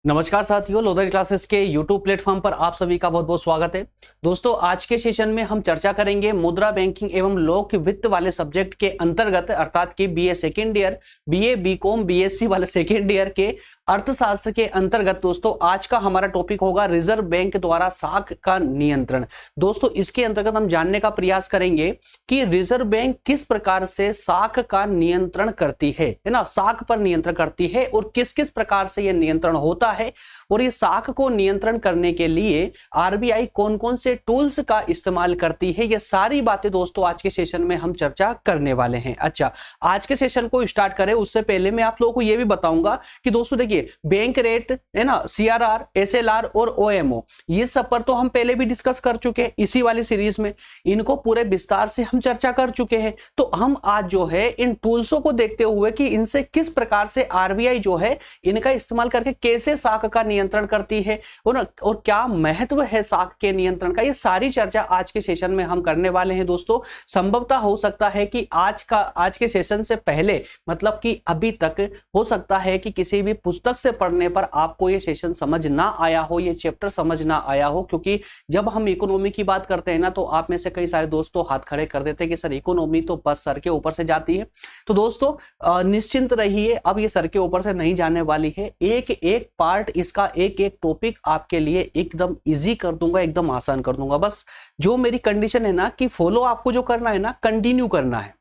नमस्कार साथियों, Lothar classes के YouTube प्लेटफॉर्म पर आप सभी का बहुत बहुत स्वागत है। दोस्तों, आज के सेशन में हम चर्चा करेंगे मुद्रा बैंकिंग एवं लोक वित्त वाले सब्जेक्ट के अंतर्गत अर्थात कि BA second year, BA, BCom, BSc वाले सेकेंड ईयर के अर्थशास्त्र के अंतर्गत दोस्तों आज का हमारा टॉपिक होगा रिजर्व बैंक द्वारा साख का नियंत्रण। दोस्तों, इसके अंतर्गत हम जानने का प्रयास करेंगे कि रिजर्व बैंक किस प्रकार से साख का नियंत्रण करती है ना, साख पर नियंत्रण करती है और किस किस प्रकार से यह नियंत्रण होता है और ये साख को नियंत्रण करने के लिए आरबीआई कौन कौन से टूल्स का इस्तेमाल करती है। ये सारी बातें दोस्तों आज के सेशन में हम चर्चा करने वाले हैं। अच्छा, आज के सेशन को स्टार्ट करें उससे पहले मैं आप लोगों को यह भी बताऊंगा कि दोस्तों देखिए, बैंक रेट है ना, सीआरआर, एसएलआर और ओएमओ, ये सब पर तो हम पहले भी डिस्कस कर चुके हैं इसी वाली सीरीज में, इनको पूरे विस्तार से हम चर्चा कर चुके हैं। तो हम आज जो है इन टूल्सों को देखते हुए कि इनसे किस प्रकार से आरबीआई जो है इनका इस्तेमाल करके कैसे साख का नियंत्रण करती है और क्या महत्व है साख के नियंत्रण का, ये सारी चर्चा आज के सेशन में हम करने वाले हैं। दोस्तों, संभवतः हो सकता है कि आज के सेशन से पहले मतलब कि अभी तक हो सकता है कि किसी भी पुस्तक से पढ़ने पर आपको ये सेशन समझ ना आया हो, ये चैप्टर समझ ना आया हो, क्योंकि जब हम इकोनॉमी की बात करते हैं ना तो आप में से कई सारे दोस्तों हाथ खड़े कर देते हैं कि सर इकोनॉमी तो बस सर के ऊपर से जाती है। तो दोस्तों निश्चिंत रहिए, अब ये सर के ऊपर से नहीं जाने वाली है। एक एक पार्ट, इसका एक एक टॉपिक आपके लिए एकदम इजी कर दूंगा, एकदम आसान कर दूंगा। बस जो मेरी कंडीशन है ना कि फॉलो आपको जो करना है ना, कंटिन्यू करना है।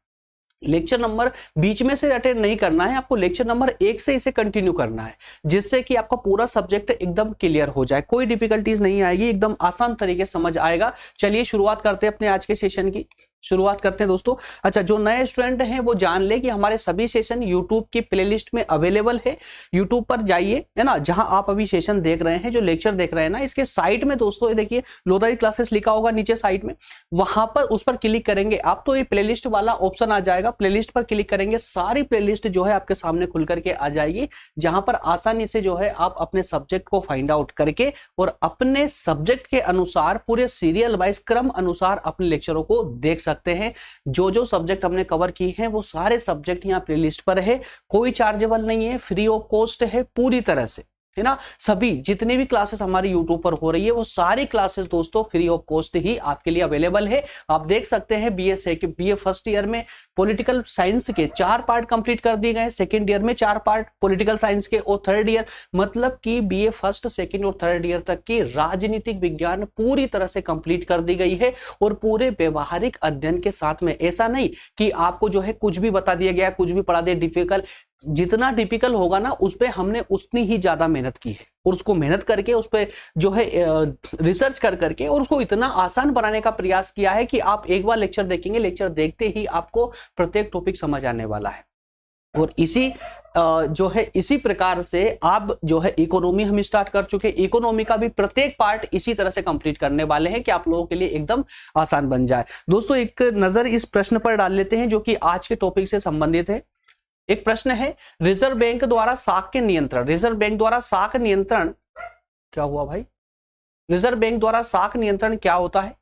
लेक्चर नंबर बीच में से अटेंड नहीं करना है, आपको लेक्चर नंबर 1 से इसे कंटिन्यू करना है, जिससे कि आपका पूरा सब्जेक्ट एकदम क्लियर हो जाए, कोई डिफिकल्टीज नहीं आएगी, एकदम आसान तरीके से समझ आएगा। चलिए शुरुआत करते हैं अपने आज के सेशन की, शुरुआत करते हैं दोस्तों। अच्छा, जो नए स्टूडेंट हैं वो जान ले कि हमारे सभी सेशन यूट्यूब की प्लेलिस्ट में अवेलेबल है। यूट्यूब पर जाइए, है ना, जहां आप अभी सेशन देख रहे हैं, जो लेक्चर देख रहे हैं ना, इसके साइट में दोस्तों ये देखिए लोधारी क्लासेस लिखा होगा नीचे साइट में, वहां पर उस पर क्लिक करेंगे आप तो ये प्लेलिस्ट वाला ऑप्शन आ जाएगा। प्लेलिस्ट पर क्लिक करेंगे, सारी प्लेलिस्ट जो है आपके सामने खुल करके आ जाएगी, जहां पर आसानी से जो है आप अपने सब्जेक्ट को फाइंड आउट करके और अपने सब्जेक्ट के अनुसार पूरे सीरियल वाइज क्रम अनुसार अपने लेक्चरों को देख सकते हैं। जो जो सब्जेक्ट हमने कवर किए हैं वो सारे सब्जेक्ट यहां प्लेलिस्ट पर है, कोई चार्जेबल नहीं है, फ्री ऑफ कॉस्ट है पूरी तरह से, है ना। सभी जितनी भी क्लासेस हमारी यूट्यूब पर हो रही है वो सारी क्लासेस दोस्तों फ्री ऑफ कॉस्ट ही आपके लिए अवेलेबल है। आप देख सकते हैं बीए फर्स्ट ईयर में पॉलिटिकल साइंस के 4 पार्ट कंप्लीट कर दिए गए, सेकंड ईयर में 4 पार्ट पॉलिटिकल साइंस के, और थर्ड ईयर मतलब कि बीए फर्स्ट, सेकंड और थर्ड ईयर तक की राजनीतिक विज्ञान पूरी तरह से कंप्लीट कर दी गई है और पूरे व्यवहारिक अध्ययन के साथ में। ऐसा नहीं कि आपको जो है कुछ भी बता दिया गया, कुछ भी पढ़ा दिया डिफिकल्ट, जितना टिपिकल होगा ना उस पे हमने उतनी ही ज्यादा मेहनत की है और उसको मेहनत करके उस पे जो है रिसर्च कर करके और उसको इतना आसान बनाने का प्रयास किया है कि आप एक बार लेक्चर देखेंगे, लेक्चर देखते ही आपको प्रत्येक टॉपिक समझ आने वाला है। और इसी जो है इसी प्रकार से आप जो है इकोनॉमी हम स्टार्ट कर चुके हैं, इकोनॉमी का भी प्रत्येक पार्ट इसी तरह से कंप्लीट करने वाले हैं कि आप लोगों के लिए एकदम आसान बन जाए। दोस्तों, एक नजर इस प्रश्न पर डाल लेते हैं जो कि आज के टॉपिक से संबंधित है। एक प्रश्न है, रिजर्व बैंक द्वारा साख के नियंत्रण, रिजर्व बैंक द्वारा साख नियंत्रण क्या हुआ भाई, रिजर्व बैंक द्वारा साख नियंत्रण क्या होता है।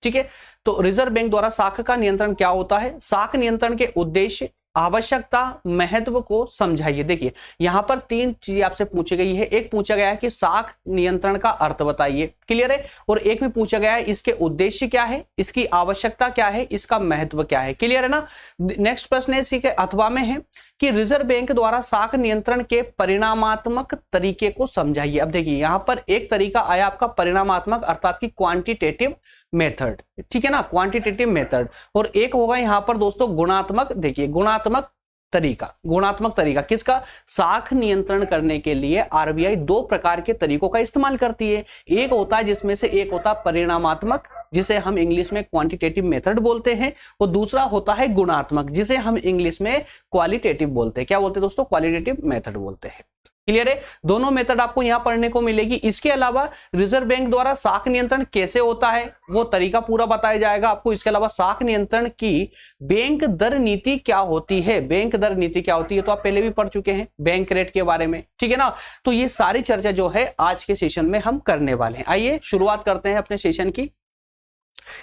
ठीक है, तो रिजर्व बैंक द्वारा साख का नियंत्रण क्या होता है, साख नियंत्रण के उद्देश्य, आवश्यकता, महत्व को समझाइए। देखिए यहां पर 3 चीजें आपसे पूछी गई है। एक पूछा गया है कि साख नियंत्रण का अर्थ बताइए, क्लियर है, और एक में पूछा गया है इसके उद्देश्य क्या है, इसकी आवश्यकता क्या है, इसका महत्व क्या है, क्लियर है ना। नेक्स्ट प्रश्न है इसी के अथवा में है कि रिजर्व बैंक द्वारा साख नियंत्रण के परिणामात्मक तरीके को समझाइए। अब देखिए यहां पर एक तरीका आया आपका परिणामात्मक अर्थात की क्वांटिटेटिव मेथड, ठीक है ना, क्वांटिटेटिव मेथड, और एक होगा यहां पर दोस्तों गुणात्मक। देखिए गुणात्मक तरीका किसका, साख नियंत्रण करने के लिए आरबीआई 2 प्रकार के तरीकों का इस्तेमाल करती है। एक होता है जिसमें से एक होता है परिणामात्मक, जिसे हम इंग्लिश में क्वांटिटेटिव मेथड बोलते हैं, और दूसरा होता है गुणात्मक, जिसे हम इंग्लिश में क्वालिटेटिव बोलते हैं। क्या बोलते हैं दोस्तों, क्वालिटेटिव मेथड बोलते हैं। क्लियर है, दोनों मेथड आपको यहां पढ़ने को मिलेगी। इसके अलावा रिजर्व बैंक द्वारा साख नियंत्रण कैसे होता है वो तरीका पूरा बताया जाएगा आपको। इसके अलावा साख नियंत्रण की बैंक दर नीति क्या होती है, बैंक दर नीति क्या होती है तो आप पहले भी पढ़ चुके हैं बैंक रेट के बारे में, ठीक है ना। तो ये सारी चर्चा जो है आज के सेशन में हम करने वाले हैं। आइए शुरुआत करते हैं अपने सेशन की।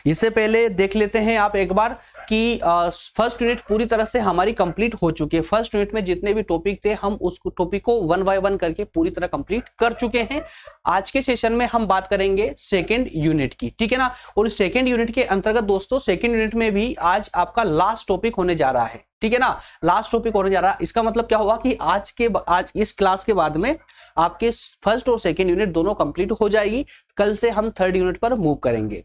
इससे पहले देख लेते हैं आप एक बार कि फर्स्ट यूनिट पूरी तरह से हमारी कंप्लीट हो चुकी है। फर्स्ट यूनिट में जितने भी टॉपिक थे हम उस टॉपिक को वन बाय वन करके पूरी तरह कंप्लीट कर चुके हैं। आज के सेशन में हम बात करेंगे सेकंड यूनिट की, ठीक है ना। और सेकंड यूनिट के अंतर्गत दोस्तों सेकंड यूनिट में भी आज आपका लास्ट टॉपिक होने जा रहा है, ठीक है ना। लास्ट टॉपिक होने जा रहा है, इसका मतलब क्या हुआ कि आज इस क्लास के बाद में आपके फर्स्ट और सेकंड यूनिट दोनों कंप्लीट हो जाएगी। कल से हम थर्ड यूनिट पर मूव करेंगे।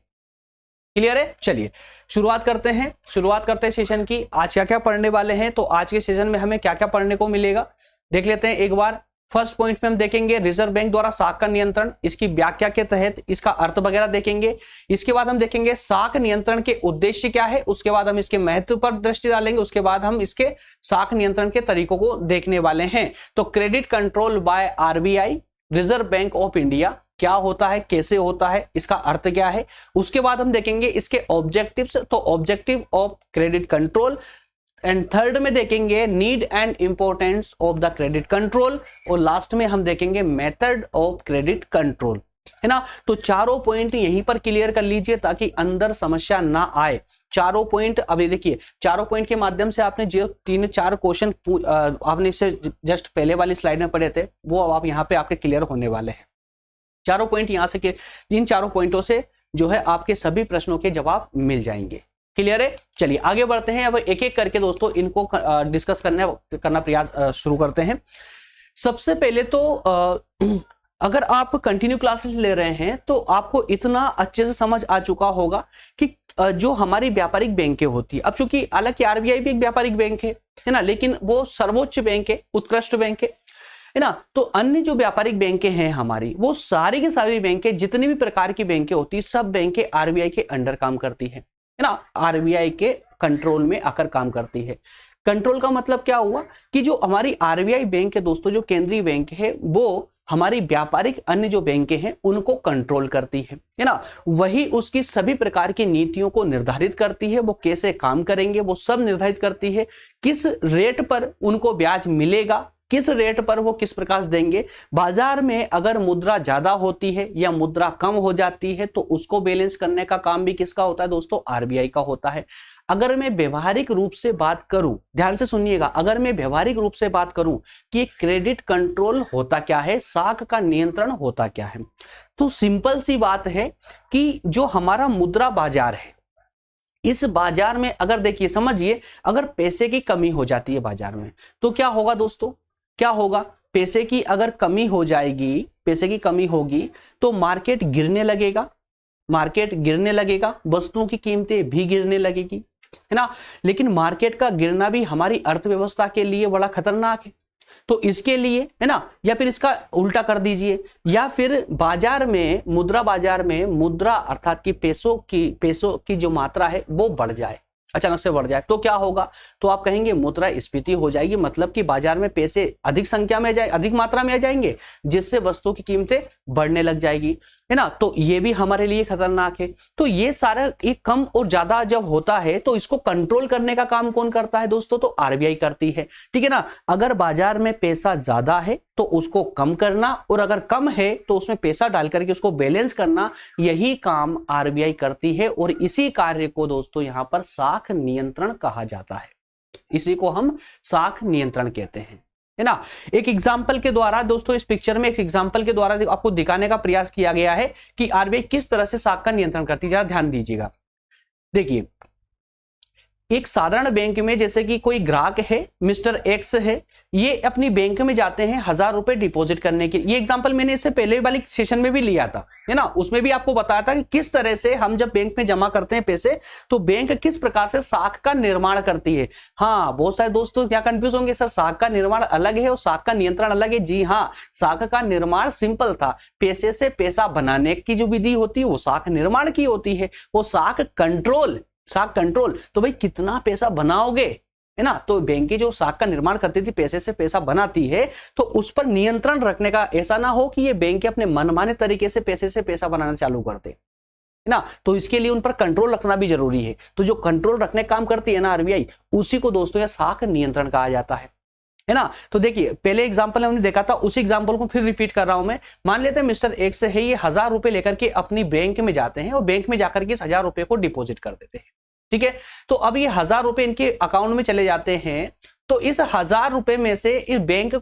क्लियर है? चलिए शुरुआत करते हैं सेशन की। आज क्या क्या पढ़ने वाले हैं, तो आज के सेशन में हमें क्या क्या पढ़ने को मिलेगा देख लेते हैं एक बार। फर्स्ट पॉइंट में हम देखेंगे रिजर्व बैंक द्वारा साख का नियंत्रण, इसकी व्याख्या के तहत इसका अर्थ वगैरह देखेंगे। इसके बाद हम देखेंगे साख नियंत्रण के उद्देश्य क्या है, उसके बाद हम इसके महत्व पर दृष्टि डालेंगे, उसके बाद हम इसके साख नियंत्रण के तरीकों को देखने वाले हैं। तो credit control by RBI, reserve bank of India क्या होता है, कैसे होता है, इसका अर्थ क्या है। उसके बाद हम देखेंगे इसके ऑब्जेक्टिव्स, तो objective of credit control. And third में देखेंगे need and importance of the credit control. और लास्ट में हम देखेंगे मेथड ऑफ क्रेडिट कंट्रोल, है ना। तो चारों पॉइंट यहीं पर क्लियर कर लीजिए ताकि अंदर समस्या ना आए। चारों पॉइंट अभी देखिए, चारों पॉइंट के माध्यम से आपने जो 3-4 क्वेश्चन आपने इससे जस्ट पहले वाली स्लाइड में पढ़े थे वो अब आप यहाँ पे आपके क्लियर होने वाले हैं। चारों पॉइंट यहां से इन चारों पॉइंटों से जो है आपके सभी प्रश्नों के जवाब मिल जाएंगे। क्लियर है? चलिए आगे बढ़ते हैं। अब एक एक करके दोस्तों इनको डिस्कस करना प्रयास शुरू करते हैं। सबसे पहले तो अगर आप कंटिन्यू क्लासेस ले रहे हैं तो आपको इतना अच्छे से समझ आ चुका होगा कि जो हमारी व्यापारिक बैंकें होती है, अब चूंकि हालांकि आरबीआई भी एक व्यापारिक बैंक है ना, लेकिन वो सर्वोच्च बैंक है, उत्कृष्ट बैंक है ना। तो अन्य जो व्यापारिक बैंकें हैं हमारी, वो सारी की सारी बैंकें, जितनी भी प्रकार की बैंकें होती है, सब बैंकें आरबीआई के अंडर काम करती है ना, आरबीआई के कंट्रोल में आकर काम करती है। कंट्रोल का मतलब क्या हुआ कि जो हमारी आरबीआई बैंक है दोस्तों, जो केंद्रीय बैंक है, वो हमारी व्यापारिक अन्य जो बैंकें हैं उनको कंट्रोल करती है ना। वही उसकी सभी प्रकार की नीतियों को निर्धारित करती है, वो कैसे काम करेंगे वो सब निर्धारित करती है। किस रेट पर उनको ब्याज मिलेगा, किस रेट पर वो किस प्रकार से देंगे, बाजार में अगर मुद्रा ज्यादा होती है या मुद्रा कम हो जाती है तो उसको बैलेंस करने का काम भी किसका होता है दोस्तों, आरबीआई का होता है। अगर मैं व्यवहारिक रूप से बात करूं, ध्यान से सुनिएगा, अगर मैं व्यवहारिक रूप से बात करूं कि क्रेडिट कंट्रोल होता क्या है, साख का नियंत्रण होता क्या है, तो सिंपल सी बात है कि जो हमारा मुद्रा बाजार है, इस बाजार में अगर देखिए समझिए, अगर पैसे की कमी हो जाती है बाजार में तो क्या होगा दोस्तों, क्या होगा, पैसे की अगर कमी हो जाएगी, पैसे की कमी होगी तो मार्केट गिरने लगेगा, मार्केट गिरने लगेगा, वस्तुओं की कीमतें भी गिरने लगेगी, है ना। लेकिन मार्केट का गिरना भी हमारी अर्थव्यवस्था के लिए बड़ा खतरनाक है। तो इसके लिए, है ना, या फिर इसका उल्टा कर दीजिए, या फिर बाजार में, मुद्रा बाजार में मुद्रा अर्थात कि पैसों की जो मात्रा है वो बढ़ जाए, अचानक से बढ़ जाए, तो क्या होगा, तो आप कहेंगे मुद्रास्फीति हो जाएगी। मतलब कि बाजार में पैसे अधिक संख्या में अधिक मात्रा में आ जाएंगे, जिससे वस्तुओं की कीमतें बढ़ने लग जाएगी, है ना। तो ये भी हमारे लिए खतरनाक है। तो ये सारा एक कम और ज्यादा जब होता है तो इसको कंट्रोल करने का काम कौन करता है दोस्तों, तो आरबीआई करती है, ठीक है ना। अगर बाजार में पैसा ज्यादा है तो उसको कम करना, और अगर कम है तो उसमें पैसा डाल करके उसको बैलेंस करना, यही काम आरबीआई करती है। और इसी कार्य को दोस्तों यहां पर साख नियंत्रण कहा जाता है, इसी को हम साख नियंत्रण कहते हैं, है ना। एक एग्जाम्पल के द्वारा दोस्तों, इस पिक्चर में एक एग्जाम्पल के द्वारा आपको दिखाने का प्रयास किया गया है कि आरबीआई किस तरह से साख का नियंत्रण करती है। जरा ध्यान दीजिएगा, देखिए एक साधारण बैंक में जैसे कि कोई ग्राहक है, मिस्टर एक्स है, ये अपनी बैंक में जाते हैं 1000 रुपए डिपॉजिट करने के। ये एग्जांपल मैंने इससे पहले वाली सेशन में भी लिया था, है ना, उसमें भी आपको बताया था कि किस तरह से हम जब बैंक में जमा करते हैं पैसे तो बैंक किस प्रकार से साख का निर्माण करती है। हाँ, बहुत सारे दोस्तों क्या कंफ्यूज होंगे, सर साख का निर्माण अलग है और साख का नियंत्रण अलग है। जी हाँ, साख का निर्माण सिंपल था, पैसे से पैसा बनाने की जो विधि होती है वो साख निर्माण की होती है। वो साख कंट्रोल तो भाई कितना पैसा बनाओगे, है ना। तो बैंक जो साख का निर्माण करती थी, पैसे से पैसा बनाती है, तो उस पर नियंत्रण रखने का, ऐसा ना हो कि ये बैंक अपने मनमाने तरीके से पैसा बनाना चालू कर दे, है ना। तो इसके लिए उन पर कंट्रोल रखना भी जरूरी है। तो जो कंट्रोल रखने का काम करती है ना आरबीआई, उसी को दोस्तों यह साख नियंत्रण कहा जाता है है ना। तो देखिए पहले एग्जांपल हमने देखा था, उसी एग्जांपल को फिर रिपीट कर रहा हूं मैं। मान लेते हैं मिस्टर एक्स है, ये 1000 रुपए लेकर के अपनी बैंक में जाते हैं और बैंक में जाकर के इस 1000 रुपए को डिपॉजिट कर देते हैं। ठीक है, तो अब ये 1000 रुपए इनके अकाउंट में चले जाते हैं। तो इस 1000 रुपए में से इस बैंक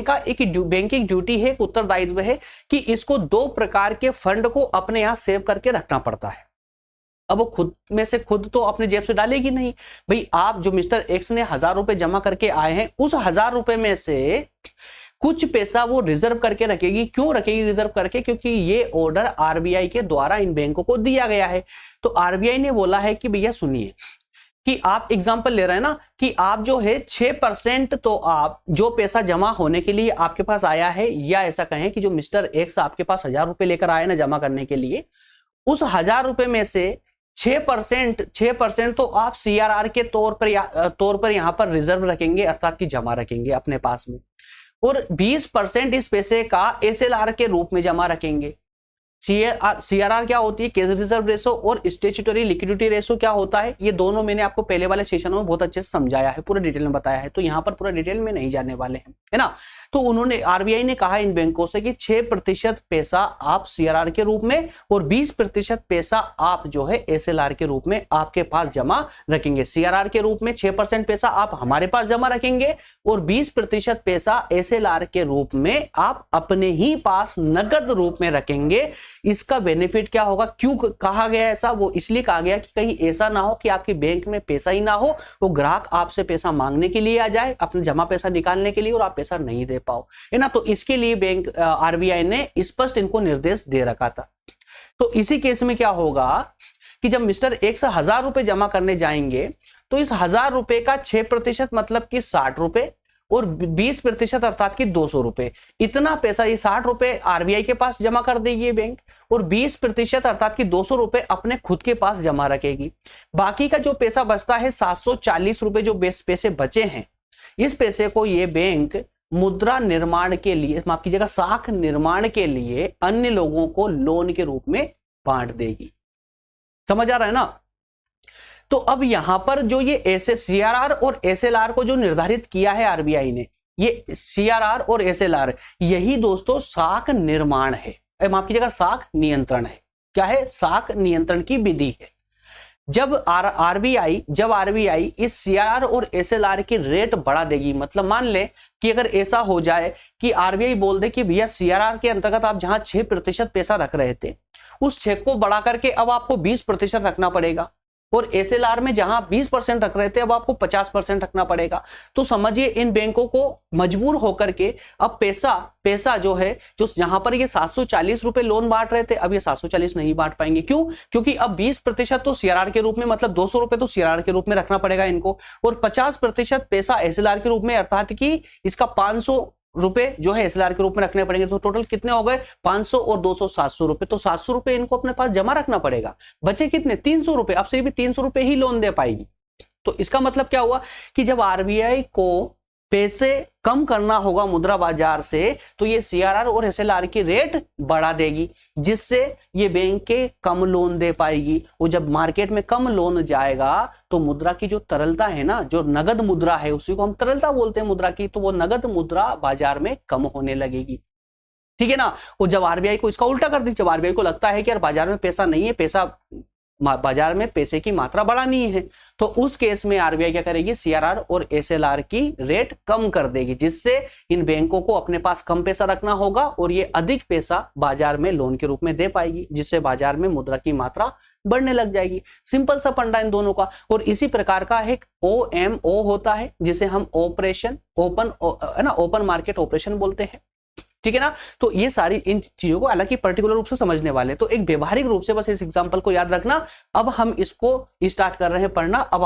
का एक बैंकिंग ड्यूटी है, एक उत्तरदायित्व है कि इसको 2 प्रकार के फंड को अपने यहां सेव करके रखना पड़ता है। अब वो खुद में से खुद तो अपने जेब से डालेगी नहीं भाई। आप जो मिस्टर एक्स ने 1000 रुपए जमा करके आए हैं, उस 1000 रुपए में से कुछ पैसा वो रिजर्व करके रखेगी। क्यों रखेगी रिजर्व करके? क्योंकि ये ऑर्डर आरबीआई के द्वारा इन बैंकों को दिया गया है। तो आरबीआई ने बोला है कि भैया सुनिए कि आप एग्जांपल ले रहे हैं ना कि आप जो है 6% तो आप जो पैसा जमा होने के लिए आपके पास आया है, या ऐसा कहें कि जो मिस्टर एक्स आपके पास 1000 रुपए लेकर आए ना जमा करने के लिए, उस 1000 रुपए में से 6% तो आप सीआरआर के तौर पर यहां पर रिजर्व रखेंगे, अर्थात कि जमा रखेंगे अपने पास में, और 20% इस पैसे का एसएलआर के रूप में जमा रखेंगे। सीआरआर क्या होती है? कैश रिजर्व रेशो, और स्टैट्यूटरी लिक्विडिटी रेशो क्या होता है? ये दोनों मैंने आपको पहले वाले सेशन में बहुत अच्छे से समझाया है, पूरा डिटेल में बताया है, तो यहां पर पूरा डिटेल में नहीं जाने वाले हैं, है ना। तो उन्होंने आरबीआई ने कहा इन बैंकों से कि 6% पैसा आप सीआरआर के रूप में और 20% पैसा आप जो है एसएलआर के रूप में आपके पास जमा रखेंगे। सीआरआर के रूप में 6% पैसा आप हमारे पास जमा रखेंगे और 20% पैसा एसएलआर के रूप में आप अपने ही पास नगद रूप में रखेंगे। इसका बेनिफिट क्या होगा? क्यों कहा गया ऐसा? वो इसलिए कहा गया कि कहीं ऐसा ना हो कि आपकी बैंक में पैसा ही ना हो, वो ग्राहक आपसे पैसा मांगने के लिए आ जाए अपने जमा पैसा निकालने के लिए और आप पैसा नहीं दे पाओ, है ना। तो इसके लिए बैंक आरबीआई ने स्पष्ट इनको निर्देश दे रखा था। तो इसी केस में क्या होगा कि जब मिस्टर एक्स 1000 रुपए जमा करने जाएंगे तो इस 1000 रुपए का 6% मतलब कि 60 रुपए और 20% अर्थात कि 200 रुपए, इतना पैसा, ये 60 रुपए आरबीआई के पास जमा कर देगी बैंक और 20% अर्थात कि 200 रुपए अपने खुद के पास जमा रखेगी। बाकी का जो पैसा बचता है 740 रुपए, जो पैसे बचे हैं, इस पैसे को ये बैंक मुद्रा निर्माण के लिए, माफ कीजिएगा, साख निर्माण के लिए अन्य लोगों को लोन के रूप में बांट देगी। समझ आ रहा है ना। तो अब यहां पर जो ये सीआरआर और एसएलआर को जो निर्धारित किया है आरबीआई ने, ये सीआरआर और एसएलआर, यही दोस्तों साख निर्माण है, माफ कीजिएगा, साख नियंत्रण है। क्या है? साख नियंत्रण की विधि है। जब आरबीआई इस सीआरआर और एसएलआर की रेट बढ़ा देगी, मतलब मान ले कि अगर ऐसा हो जाए कि आरबीआई बोल दे कि भैया सीआरआर के अंतर्गत आप जहां 6% पैसा रख रहे थे, उस 6 को बढ़ा करके अब आपको 20% रखना पड़ेगा, और एसएलआर में जहां 20% रख रहे थे अब आपको 50% रखना पड़ेगा। तो समझिए इन बैंकों को मजबूर होकर के अब पैसा जो है, जो जहां पर ये 740 रुपए लोन बांट रहे थे, अब ये 740 नहीं बांट पाएंगे। क्यों? क्योंकि अब 20% तो सीआरआर के रूप में, मतलब 200 रुपए तो सीआरआर के रूप में रखना पड़ेगा इनको, और 50% पैसा एसएलआर के रूप में, अर्थात कि इसका 500 रुपए जो है एसएलआर के रूप में रखने पड़ेंगे। तो टोटल कितने हो गए? 500 और 200 700 रुपए। तो 700 रुपए इनको अपने पास जमा रखना पड़ेगा। बचे कितने? 300 रुपए। अब सिर्फ 300 रुपए ही लोन दे पाएगी। तो इसका मतलब क्या हुआ कि जब आरबीआई को पैसे कम करना होगा मुद्रा बाजार से, तो ये सीआरआर और एसएलआर की रेट बढ़ा देगी, जिससे ये बैंक के कम लोन दे पाएगी। और जब मार्केट में कम लोन जाएगा तो मुद्रा की जो तरलता है ना, जो नगद मुद्रा है, उसी को हम तरलता बोलते हैं मुद्रा की, तो वो नगद मुद्रा बाजार में कम होने लगेगी। ठीक है ना। और जब आरबीआई को इसका उल्टा कर दी, जब आरबीआई को लगता है कि यार बाजार में पैसा नहीं है, बाजार में पैसे की मात्रा बढ़ानी है, तो उस केस में आरबीआई क्या करेगी? सीआरआर और एसएलआर की रेट कम कर देगी, जिससे इन बैंकों को अपने पास कम पैसा रखना होगा और ये अधिक पैसा बाजार में लोन के रूप में दे पाएगी, जिससे बाजार में मुद्रा की मात्रा बढ़ने लग जाएगी। सिंपल सा फंडा इन दोनों का। और इसी प्रकार का एक ओएमओ होता है, जिसे हम ओपन मार्केट ऑपरेशन बोलते हैं। ठीक है ना। तो ये सारी इन चीजों को हालांकि पर्टिकुलर रूप से समझने वाले, तो एक व्यवहारिक रूप से बस इस एग्जांपल को याद रखना। अब हम इसको स्टार्ट कर रहे हैं पढ़ना। अब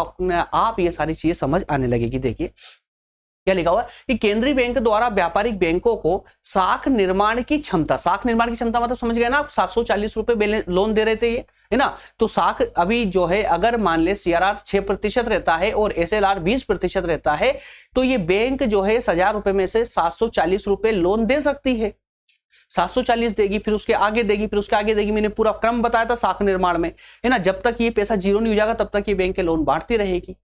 आप ये सारी चीजें समझ आने लगेगी। देखिए क्या लिखा हुआ है कि केंद्रीय बैंक द्वारा व्यापारिक बैंकों को साख निर्माण की क्षमता मतलब समझ गए ना आप, 740 रुपए लोन दे रहे थे ये, है ना। तो साख अभी जो है, अगर मान ले सीआरआर 6% रहता है और एसएलआर 20% रहता है, तो ये बैंक जो है 1000 रुपए में से 740 रुपए लोन दे सकती है। 740 देगी, फिर उसके आगे देगी, फिर उसके आगे देगी। मैंने पूरा क्रम बताया था साख निर्माण में, है ना। जब तक ये पैसा जीरो नहीं हो जाएगा तब तक ये बैंक के लोन बांटती रहेगी।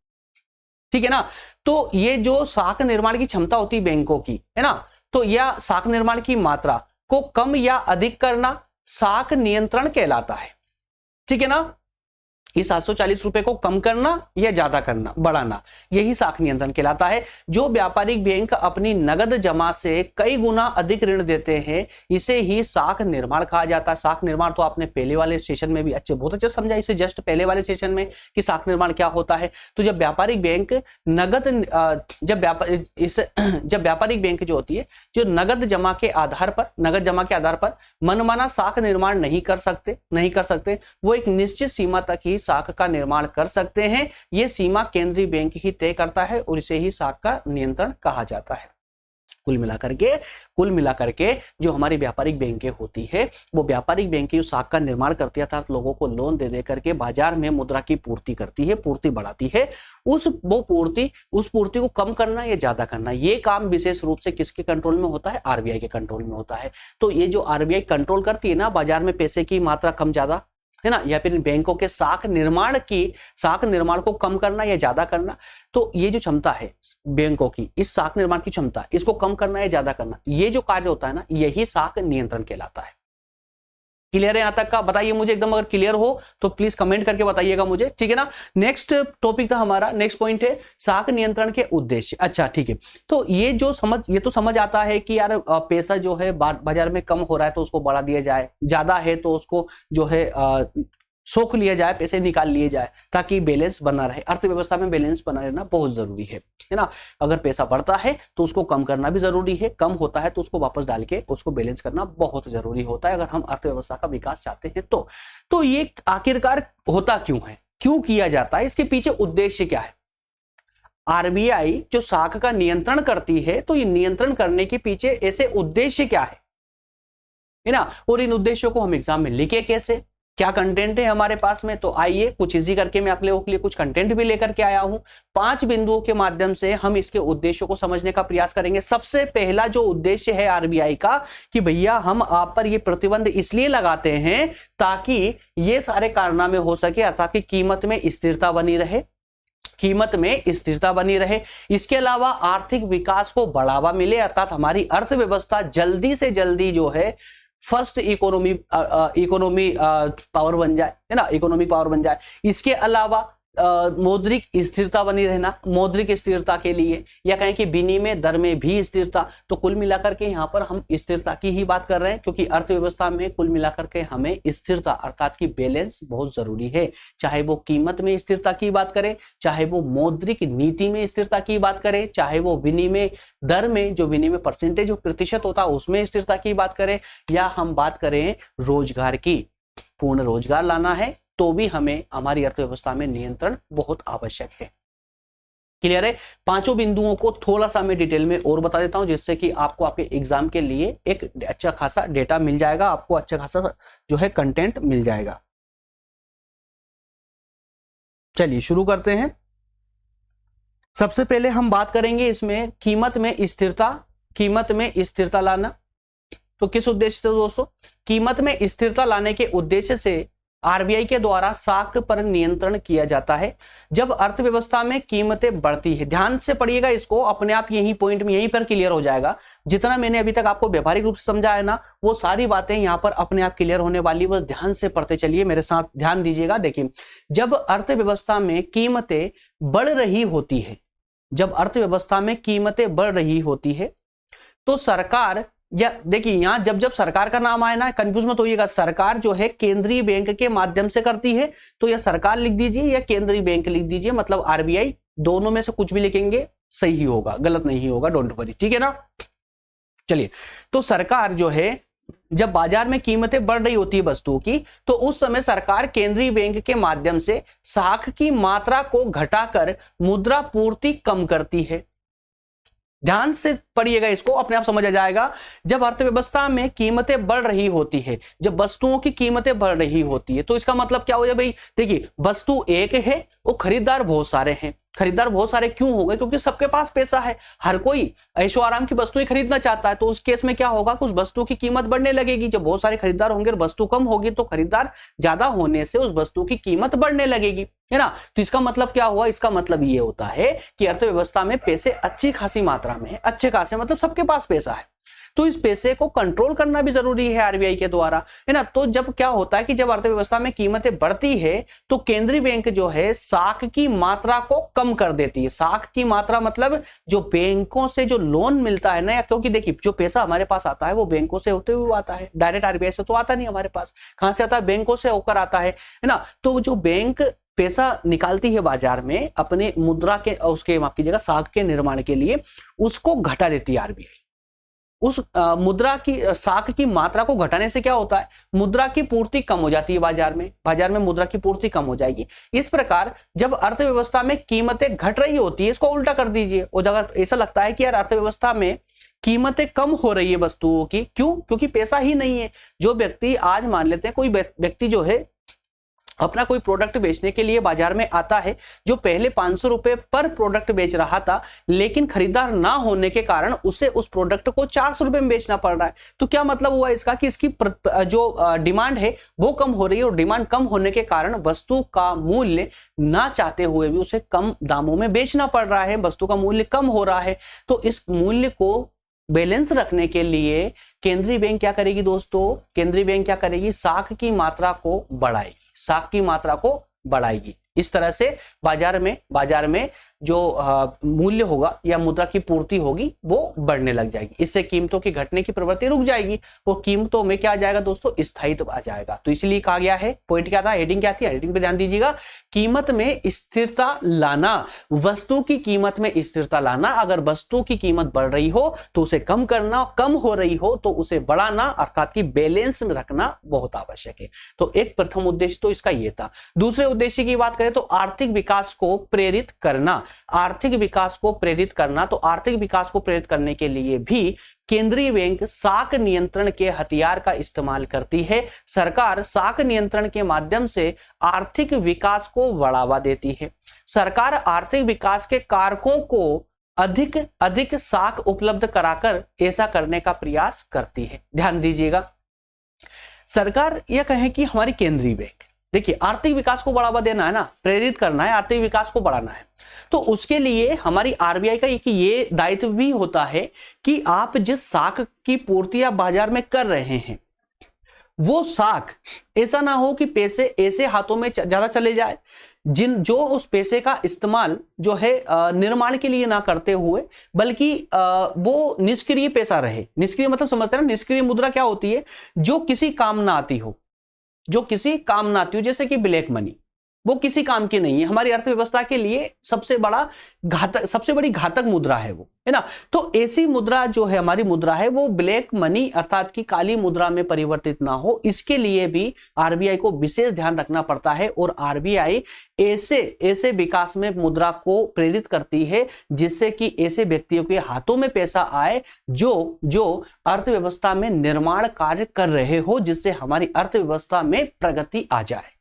ठीक है ना। तो ये जो साख निर्माण की क्षमता होती है बैंकों की, है ना, तो यह साख निर्माण की मात्रा को कम या अधिक करना साख नियंत्रण कहलाता है। ठीक है ना, ये 740 रुपए को कम करना या ज्यादा करना, बढ़ाना, यही साख नियंत्रण कहलाता है। जो व्यापारिक बैंक अपनी नगद जमा से कई गुना अधिक ऋण देते हैं, इसे ही साख निर्माण कहा जाता है। साख निर्माण तो आपने पहले वाले सेशन में भी बहुत अच्छे समझा, इसे जस्ट पहले वाले सेशन में कि साख निर्माण क्या होता है। तो जब व्यापारिक बैंक जब व्यापारिक बैंक जो होती है, जो नगद जमा के आधार पर मनमाना साख निर्माण नहीं कर सकते, वो एक निश्चित सीमा तक ही साख का निर्माण कर सकते हैं। यह सीमा केंद्रीय बैंक ही तय करता है और इसे ही साख का नियंत्रण कहा जाता है। कुल मिलाकर के जो हमारी व्यापारिक बैंकें होती है, वो व्यापारिक बैंकें जो साख का निर्माण करती है, अर्थात लोगों को लोन दे करके बाजार में मुद्रा की पूर्ति करती है, पूर्ति बढ़ाती है। उस पूर्ति को कम करना या ज्यादा करना, ये काम विशेष रूप से किसके कंट्रोल में होता है? आरबीआई के कंट्रोल में होता है। तो ये जो आरबीआई कंट्रोल करती है ना, बाजार में पैसे की मात्रा कम ज्यादा, है ना, या फिर बैंकों के साख निर्माण को कम करना या ज्यादा करना, तो ये जो क्षमता है बैंकों की, इस साख निर्माण की क्षमता, इसको कम करना या ज्यादा करना, ये जो कार्य होता है ना, यही साख नियंत्रण कहलाता है। क्लियर है यहां तक का? बताइए मुझे एकदम, अगर क्लियर हो तो प्लीज कमेंट करके बताइएगा मुझे, ठीक है ना। नेक्स्ट टॉपिक था हमारा, नेक्स्ट पॉइंट है साख नियंत्रण के उद्देश्य। अच्छा ठीक है, तो ये तो समझ आता है कि यार पैसा जो है बाजार में कम हो रहा है तो उसको बढ़ा दिया जाए, ज्यादा है तो उसको जो है सोख लिया जाए, पैसे निकाल लिए जाए, ताकि बैलेंस बना रहे। अर्थव्यवस्था में बैलेंस बना रहना बहुत जरूरी है ना। अगर पैसा बढ़ता है तो उसको कम करना भी जरूरी है, कम होता है तो उसको वापस डाल के उसको बैलेंस करना बहुत जरूरी होता है, अगर हम अर्थव्यवस्था का विकास चाहते हैं तो ये आखिरकार होता क्यों है, क्यों किया जाता है, इसके पीछे उद्देश्य क्या है? आरबीआई जो साख का नियंत्रण करती है, तो ये नियंत्रण करने के पीछे ऐसे उद्देश्य क्या है ना, और इन उद्देश्यों को हम एग्जाम में लिखे कैसे, क्या कंटेंट है हमारे पास में। तो आइए कुछ इजी करके मैं आप लोगों के लिए कुछ कंटेंट भी लेकर के आया हूं। 5 बिंदुओं के माध्यम से हम इसके उद्देश्यों को समझने का प्रयास करेंगे। सबसे पहला जो उद्देश्य है आरबीआई का, कि भैया हम आप पर ये प्रतिबंध इसलिए लगाते हैं ताकि ये सारे कारनामे हो सके, अर्थात कि कीमत में स्थिरता बनी रहे। इसके अलावा आर्थिक विकास को बढ़ावा मिले, अर्थात हमारी अर्थव्यवस्था जल्दी से जल्दी जो है फर्स्ट इकोनॉमी पावर बन जाए, है ना, इकोनॉमिक पावर बन जाए। इसके अलावा मौद्रिक स्थिरता बनी रहना, मौद्रिक स्थिरता के लिए, या कहें कि विनिमय दर में भी स्थिरता। तो कुल मिलाकर के यहाँ पर हम स्थिरता की ही बात कर रहे हैं, क्योंकि अर्थव्यवस्था में कुल मिलाकर के हमें स्थिरता अर्थात की बैलेंस बहुत जरूरी है। चाहे वो कीमत में स्थिरता की बात करें, चाहे वो मौद्रिक नीति में स्थिरता की बात करें, चाहे वो विनिमय दर में, जो विनिमय परसेंटेज जो प्रतिशत होता है उसमें स्थिरता की बात करें, या हम बात करें रोजगार की, पूर्ण रोजगार लाना है, तो भी हमें हमारी अर्थव्यवस्था में नियंत्रण बहुत आवश्यक है। क्लियर है? 5 बिंदुओं को थोड़ा सा मैं डिटेल में और बता देता हूं, जिससे कि आपको आपके एग्जाम के लिए एक अच्छा खासा डेटा मिल जाएगा, आपको अच्छा खासा जो है कंटेंट मिल जाएगा। चलिए शुरू करते हैं। सबसे पहले हम बात करेंगे इसमें कीमत में स्थिरता लाना। तो किस उद्देश्य से दोस्तों? कीमत में स्थिरता लाने के उद्देश्य से आरबीआई के द्वारा साख पर नियंत्रण किया जाता है। जब अर्थव्यवस्था में कीमतें बढ़ती है, ध्यान से पढ़िएगा इसको, अपने आप यही पॉइंट में यहीं पर क्लियर हो जाएगा। जितना मैंने अभी तक आपको व्यवहारिक रूप से समझा है ना, वो सारी बातें यहाँ पर अपने आप क्लियर होने वाली, बस ध्यान से पढ़ते चलिए, मेरे साथ ध्यान दीजिएगा। देखिए, जब अर्थव्यवस्था में कीमतें बढ़ रही होती है, तो सरकार, या देखिए यहां जब सरकार का नाम आए ना, कंफ्यूज मत होइएगा, सरकार जो है केंद्रीय बैंक के माध्यम से करती है, तो या सरकार लिख दीजिए या केंद्रीय बैंक लिख दीजिए, मतलब आरबीआई, दोनों में से कुछ भी लिखेंगे सही ही होगा, गलत नहीं होगा, डोंट वरी, ठीक है ना। चलिए, तो सरकार जो है, जब बाजार में कीमतें बढ़ रही होती है वस्तुओं की, तो उस समय सरकार केंद्रीय बैंक के माध्यम से साख की मात्रा को घटाकर मुद्रा पूर्ति कम करती है। ध्यान से पढ़िएगा इसको, अपने आप समझ आ जाएगा। जब अर्थव्यवस्था में कीमतें बढ़ रही होती है, जब वस्तुओं की कीमतें बढ़ रही होती है, तो इसका मतलब क्या हो जाए भाई? देखिए, वस्तु एक है और खरीदार बहुत सारे हैं, खरीदार बहुत सारे क्यों हो गए? क्योंकि सबके पास पैसा है, हर कोई ऐशो आराम की वस्तुएं खरीदना चाहता है। तो उस केस में क्या होगा, कुछ वस्तु की कीमत बढ़ने लगेगी। जब बहुत सारे खरीदार होंगे और वस्तु कम होगी तो खरीदार ज्यादा होने से उस वस्तु की कीमत बढ़ने लगेगी, है ना। तो इसका मतलब क्या हुआ? इसका मतलब ये होता है कि अर्थव्यवस्था में पैसे अच्छी खासी मात्रा में, अच्छे खासे मतलब सबके पास पैसा है, तो इस पैसे को कंट्रोल करना भी जरूरी है आरबीआई के द्वारा, है ना। तो जब क्या होता है कि जब अर्थव्यवस्था में कीमतें बढ़ती है तो केंद्रीय बैंक जो है साख की मात्रा को कम कर देती है। साख की मात्रा मतलब जो बैंकों से जो लोन मिलता है ना, या क्योंकि देखिए जो पैसा हमारे पास आता है वो बैंकों से होते हुए आता है, डायरेक्ट आरबीआई से तो आता नहीं हमारे पास। कहां से आता है? बैंकों से होकर आता है ना। तो जो बैंक पैसा निकालती है बाजार में अपने मुद्रा के, उसके माफ कीजिएगा, साख के निर्माण के लिए, उसको घटा देती है आरबीआई। उस मुद्रा की साख की मात्रा को घटाने से क्या होता है? मुद्रा की पूर्ति कम हो जाती है बाजार में मुद्रा की पूर्ति कम हो जाएगी। इस प्रकार जब अर्थव्यवस्था में कीमतें घट रही होती है, इसको उल्टा कर दीजिए। और अगर ऐसा लगता है कि यार अर्थव्यवस्था में कीमतें कम हो रही है वस्तुओं की, क्यों? क्योंकि पैसा ही नहीं है। जो व्यक्ति आज मान लेते हैं, कोई व्यक्ति जो है अपना कोई प्रोडक्ट बेचने के लिए बाजार में आता है, जो पहले 500 रुपए पर प्रोडक्ट बेच रहा था, लेकिन खरीदार ना होने के कारण उसे उस प्रोडक्ट को 400 रुपए में बेचना पड़ रहा है। तो क्या मतलब हुआ इसका कि इसकी जो डिमांड है वो कम हो रही है, और डिमांड कम होने के कारण वस्तु का मूल्य ना चाहते हुए भी उसे कम दामों में बेचना पड़ रहा है, वस्तु का मूल्य कम हो रहा है। तो इस मूल्य को बैलेंस रखने के लिए केंद्रीय बैंक क्या करेगी दोस्तों? केंद्रीय बैंक क्या करेगी? साख की मात्रा को बढ़ाएगी, साख की मात्रा को बढ़ाएगी। इस तरह से बाजार में जो मूल्य होगा या मुद्रा की पूर्ति होगी वो बढ़ने लग जाएगी। इससे कीमतों की घटने की प्रवृत्ति रुक जाएगी, वो कीमतों में क्या आ जाएगा दोस्तों? स्थायित्व आ जाएगा। तो इसलिए कहा गया है, पॉइंट क्या था, हेडिंग क्या थी? हेडिंग पे ध्यान दीजिएगा, कीमत में स्थिरता लाना, वस्तु की कीमत में स्थिरता लाना। अगर वस्तु की कीमत बढ़ रही हो तो उसे कम करना, कम हो रही हो तो उसे बढ़ाना, अर्थात कि बैलेंस में रखना बहुत आवश्यक है। तो एक प्रथम उद्देश्य तो इसका ये था। दूसरे उद्देश्य की बात करें तो आर्थिक विकास को प्रेरित करना। आर्थिक विकास को प्रेरित करना, तो आर्थिक विकास को प्रेरित करने के लिए भी केंद्रीय बैंक साख नियंत्रण के हथियार का इस्तेमाल करती है। सरकार साख नियंत्रण के माध्यम से आर्थिक विकास को बढ़ावा देती है। सरकार आर्थिक विकास के कारकों को अधिक अधिक साख उपलब्ध कराकर ऐसा करने का प्रयास करती है। ध्यान दीजिएगा, सरकार यह कहे कि हमारी केंद्रीय बैंक, देखिए आर्थिक विकास को बढ़ावा देना है ना, प्रेरित करना है, आर्थिक विकास को बढ़ाना है, तो उसके लिए हमारी आरबीआई का एक ये दायित्व भी होता है कि आप जिस साख की पूर्ति आप बाजार में कर रहे हैं, वो साख ऐसा ना हो कि पैसे ऐसे हाथों में ज्यादा चले जाए जो उस पैसे का इस्तेमाल जो है निर्माण के लिए ना करते हुए, बल्कि वो निष्क्रिय पैसा रहे। निष्क्रिय मतलब समझते हैं ना, निष्क्रिय मुद्रा क्या होती है? जो किसी काम ना आती हो, जो किसी काम ना आती हो, जैसे कि ब्लैक मनी, वो किसी काम की नहीं है। हमारी अर्थव्यवस्था के लिए सबसे बड़ी घातक मुद्रा है वो, है ना। तो ऐसी मुद्रा जो है हमारी मुद्रा है वो ब्लैक मनी अर्थात की काली मुद्रा में परिवर्तित ना हो, इसके लिए भी आरबीआई को विशेष ध्यान रखना पड़ता है। और आरबीआई ऐसे विकास में मुद्रा को प्रेरित करती है जिससे कि ऐसे व्यक्तियों के हाथों में पैसा आए जो अर्थव्यवस्था में निर्माण कार्य कर रहे हो, जिससे हमारी अर्थव्यवस्था में प्रगति आ जाए।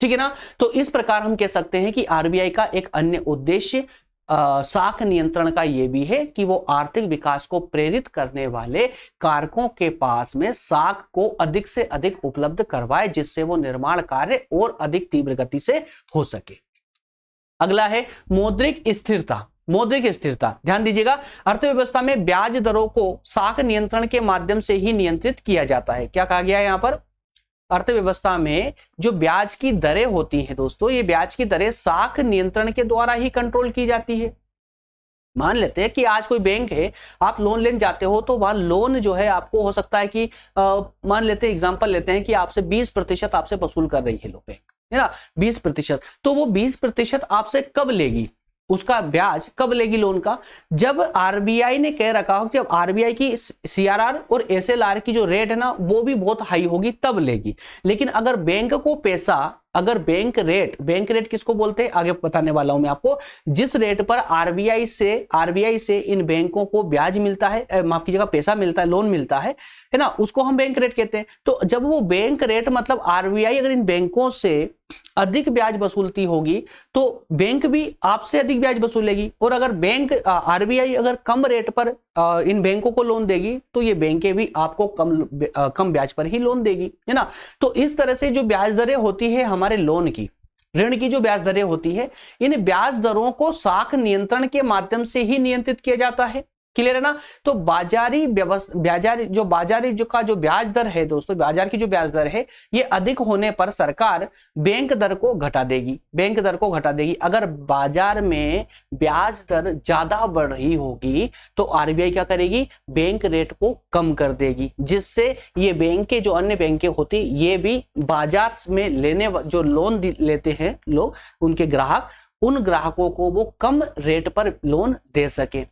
ठीक है ना। तो इस प्रकार हम कह सकते हैं कि आरबीआई का एक अन्य उद्देश्य साख नियंत्रण का यह भी है कि वो आर्थिक विकास को प्रेरित करने वाले कारकों के पास में साख को अधिक से अधिक उपलब्ध करवाए, जिससे वो निर्माण कार्य और अधिक तीव्र गति से हो सके। अगला है मौद्रिक स्थिरता। मौद्रिक स्थिरता, ध्यान दीजिएगा, अर्थव्यवस्था में ब्याज दरों को साख नियंत्रण के माध्यम से ही नियंत्रित किया जाता है। क्या कहा गया है यहां पर? अर्थव्यवस्था में जो ब्याज की दरें होती हैं दोस्तों, ये ब्याज की दरें साख नियंत्रण के द्वारा ही कंट्रोल की जाती है। मान लेते हैं कि आज कोई बैंक है, आप लोन लेने जाते हो तो वहां लोन जो है आपको हो सकता है कि मान लेते हैं, एग्जांपल लेते हैं कि आपसे 20% आपसे वसूल कर रही है बैंक, है ना, 20%। तो वो 20% आपसे कब लेगी? उसका ब्याज कब लेगी लोन का? जब आरबीआई ने कह रखा हो कि अब आरबीआई की सीआरआर और एसएलआर की जो रेट है ना वो भी बहुत हाई होगी, तब लेगी। लेकिन अगर बैंक को पैसा अगर बैंक रेट किसको बोलते हैं आगे बताने वाला हूं मैं आपको, जिस रेट पर आरबीआई से इन बैंकों को ब्याज मिलता है, माफ कीजिएगा पैसा मिलता है, लोन मिलता है ना, उसको हम बैंक रेट कहते हैं। तो जब वो बैंक रेट मतलब आरबीआई अगर इन बैंकों से अधिक ब्याज वसूलती होगी तो बैंक भी आपसे अधिक ब्याज वसूलेगी, और अगर बैंक आरबीआई अगर कम रेट पर इन बैंकों को लोन देगी तो ये बैंकें भी आपको कम ब्याज पर ही लोन देगी, है ना। तो इस तरह से जो ब्याज दरें होती है हमारे लोन की, ऋण की जो ब्याज दरें होती है, इन ब्याज दरों को साख नियंत्रण के माध्यम से ही नियंत्रित किया जाता है। क्लियर है ना। तो बाजारी का जो ब्याज दर है दोस्तों, बाजार की जो ब्याज दर है ये अधिक होने पर सरकार बैंक दर को घटा देगी। अगर बाजार में ब्याज दर ज्यादा बढ़ रही होगी तो आरबीआई क्या करेगी, बैंक रेट को कम कर देगी, जिससे ये बैंकें जो अन्य बैंकें होती ये भी बाजार में जो लोन लेते हैं लोग, उनके ग्राहक, उन ग्राहकों को वो कम रेट पर लोन दे सके,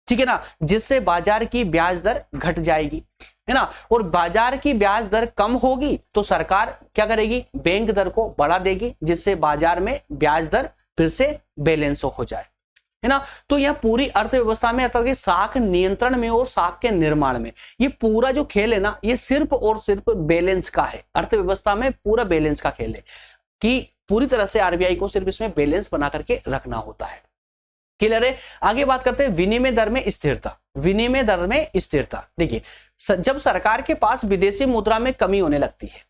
ठीक है ना, जिससे बाजार की ब्याज दर घट जाएगी, है ना। और बाजार की ब्याज दर कम होगी तो सरकार क्या करेगी, बैंक दर को बढ़ा देगी, जिससे बाजार में ब्याज दर फिर से बैलेंस हो जाए, है ना। तो यह पूरी अर्थव्यवस्था में अर्थात साख नियंत्रण में और साख के निर्माण में ये पूरा जो खेल है ना, ये सिर्फ और सिर्फ बैलेंस का है। अर्थव्यवस्था में पूरा बैलेंस का खेल है कि पूरी तरह से आरबीआई को सिर्फ इसमें बैलेंस बना करके रखना होता है। क्लियर है। आगे बात करते हैं विनिमय दर में स्थिरता। देखिए, जब सरकार के पास विदेशी मुद्रा में कमी होने लगती है,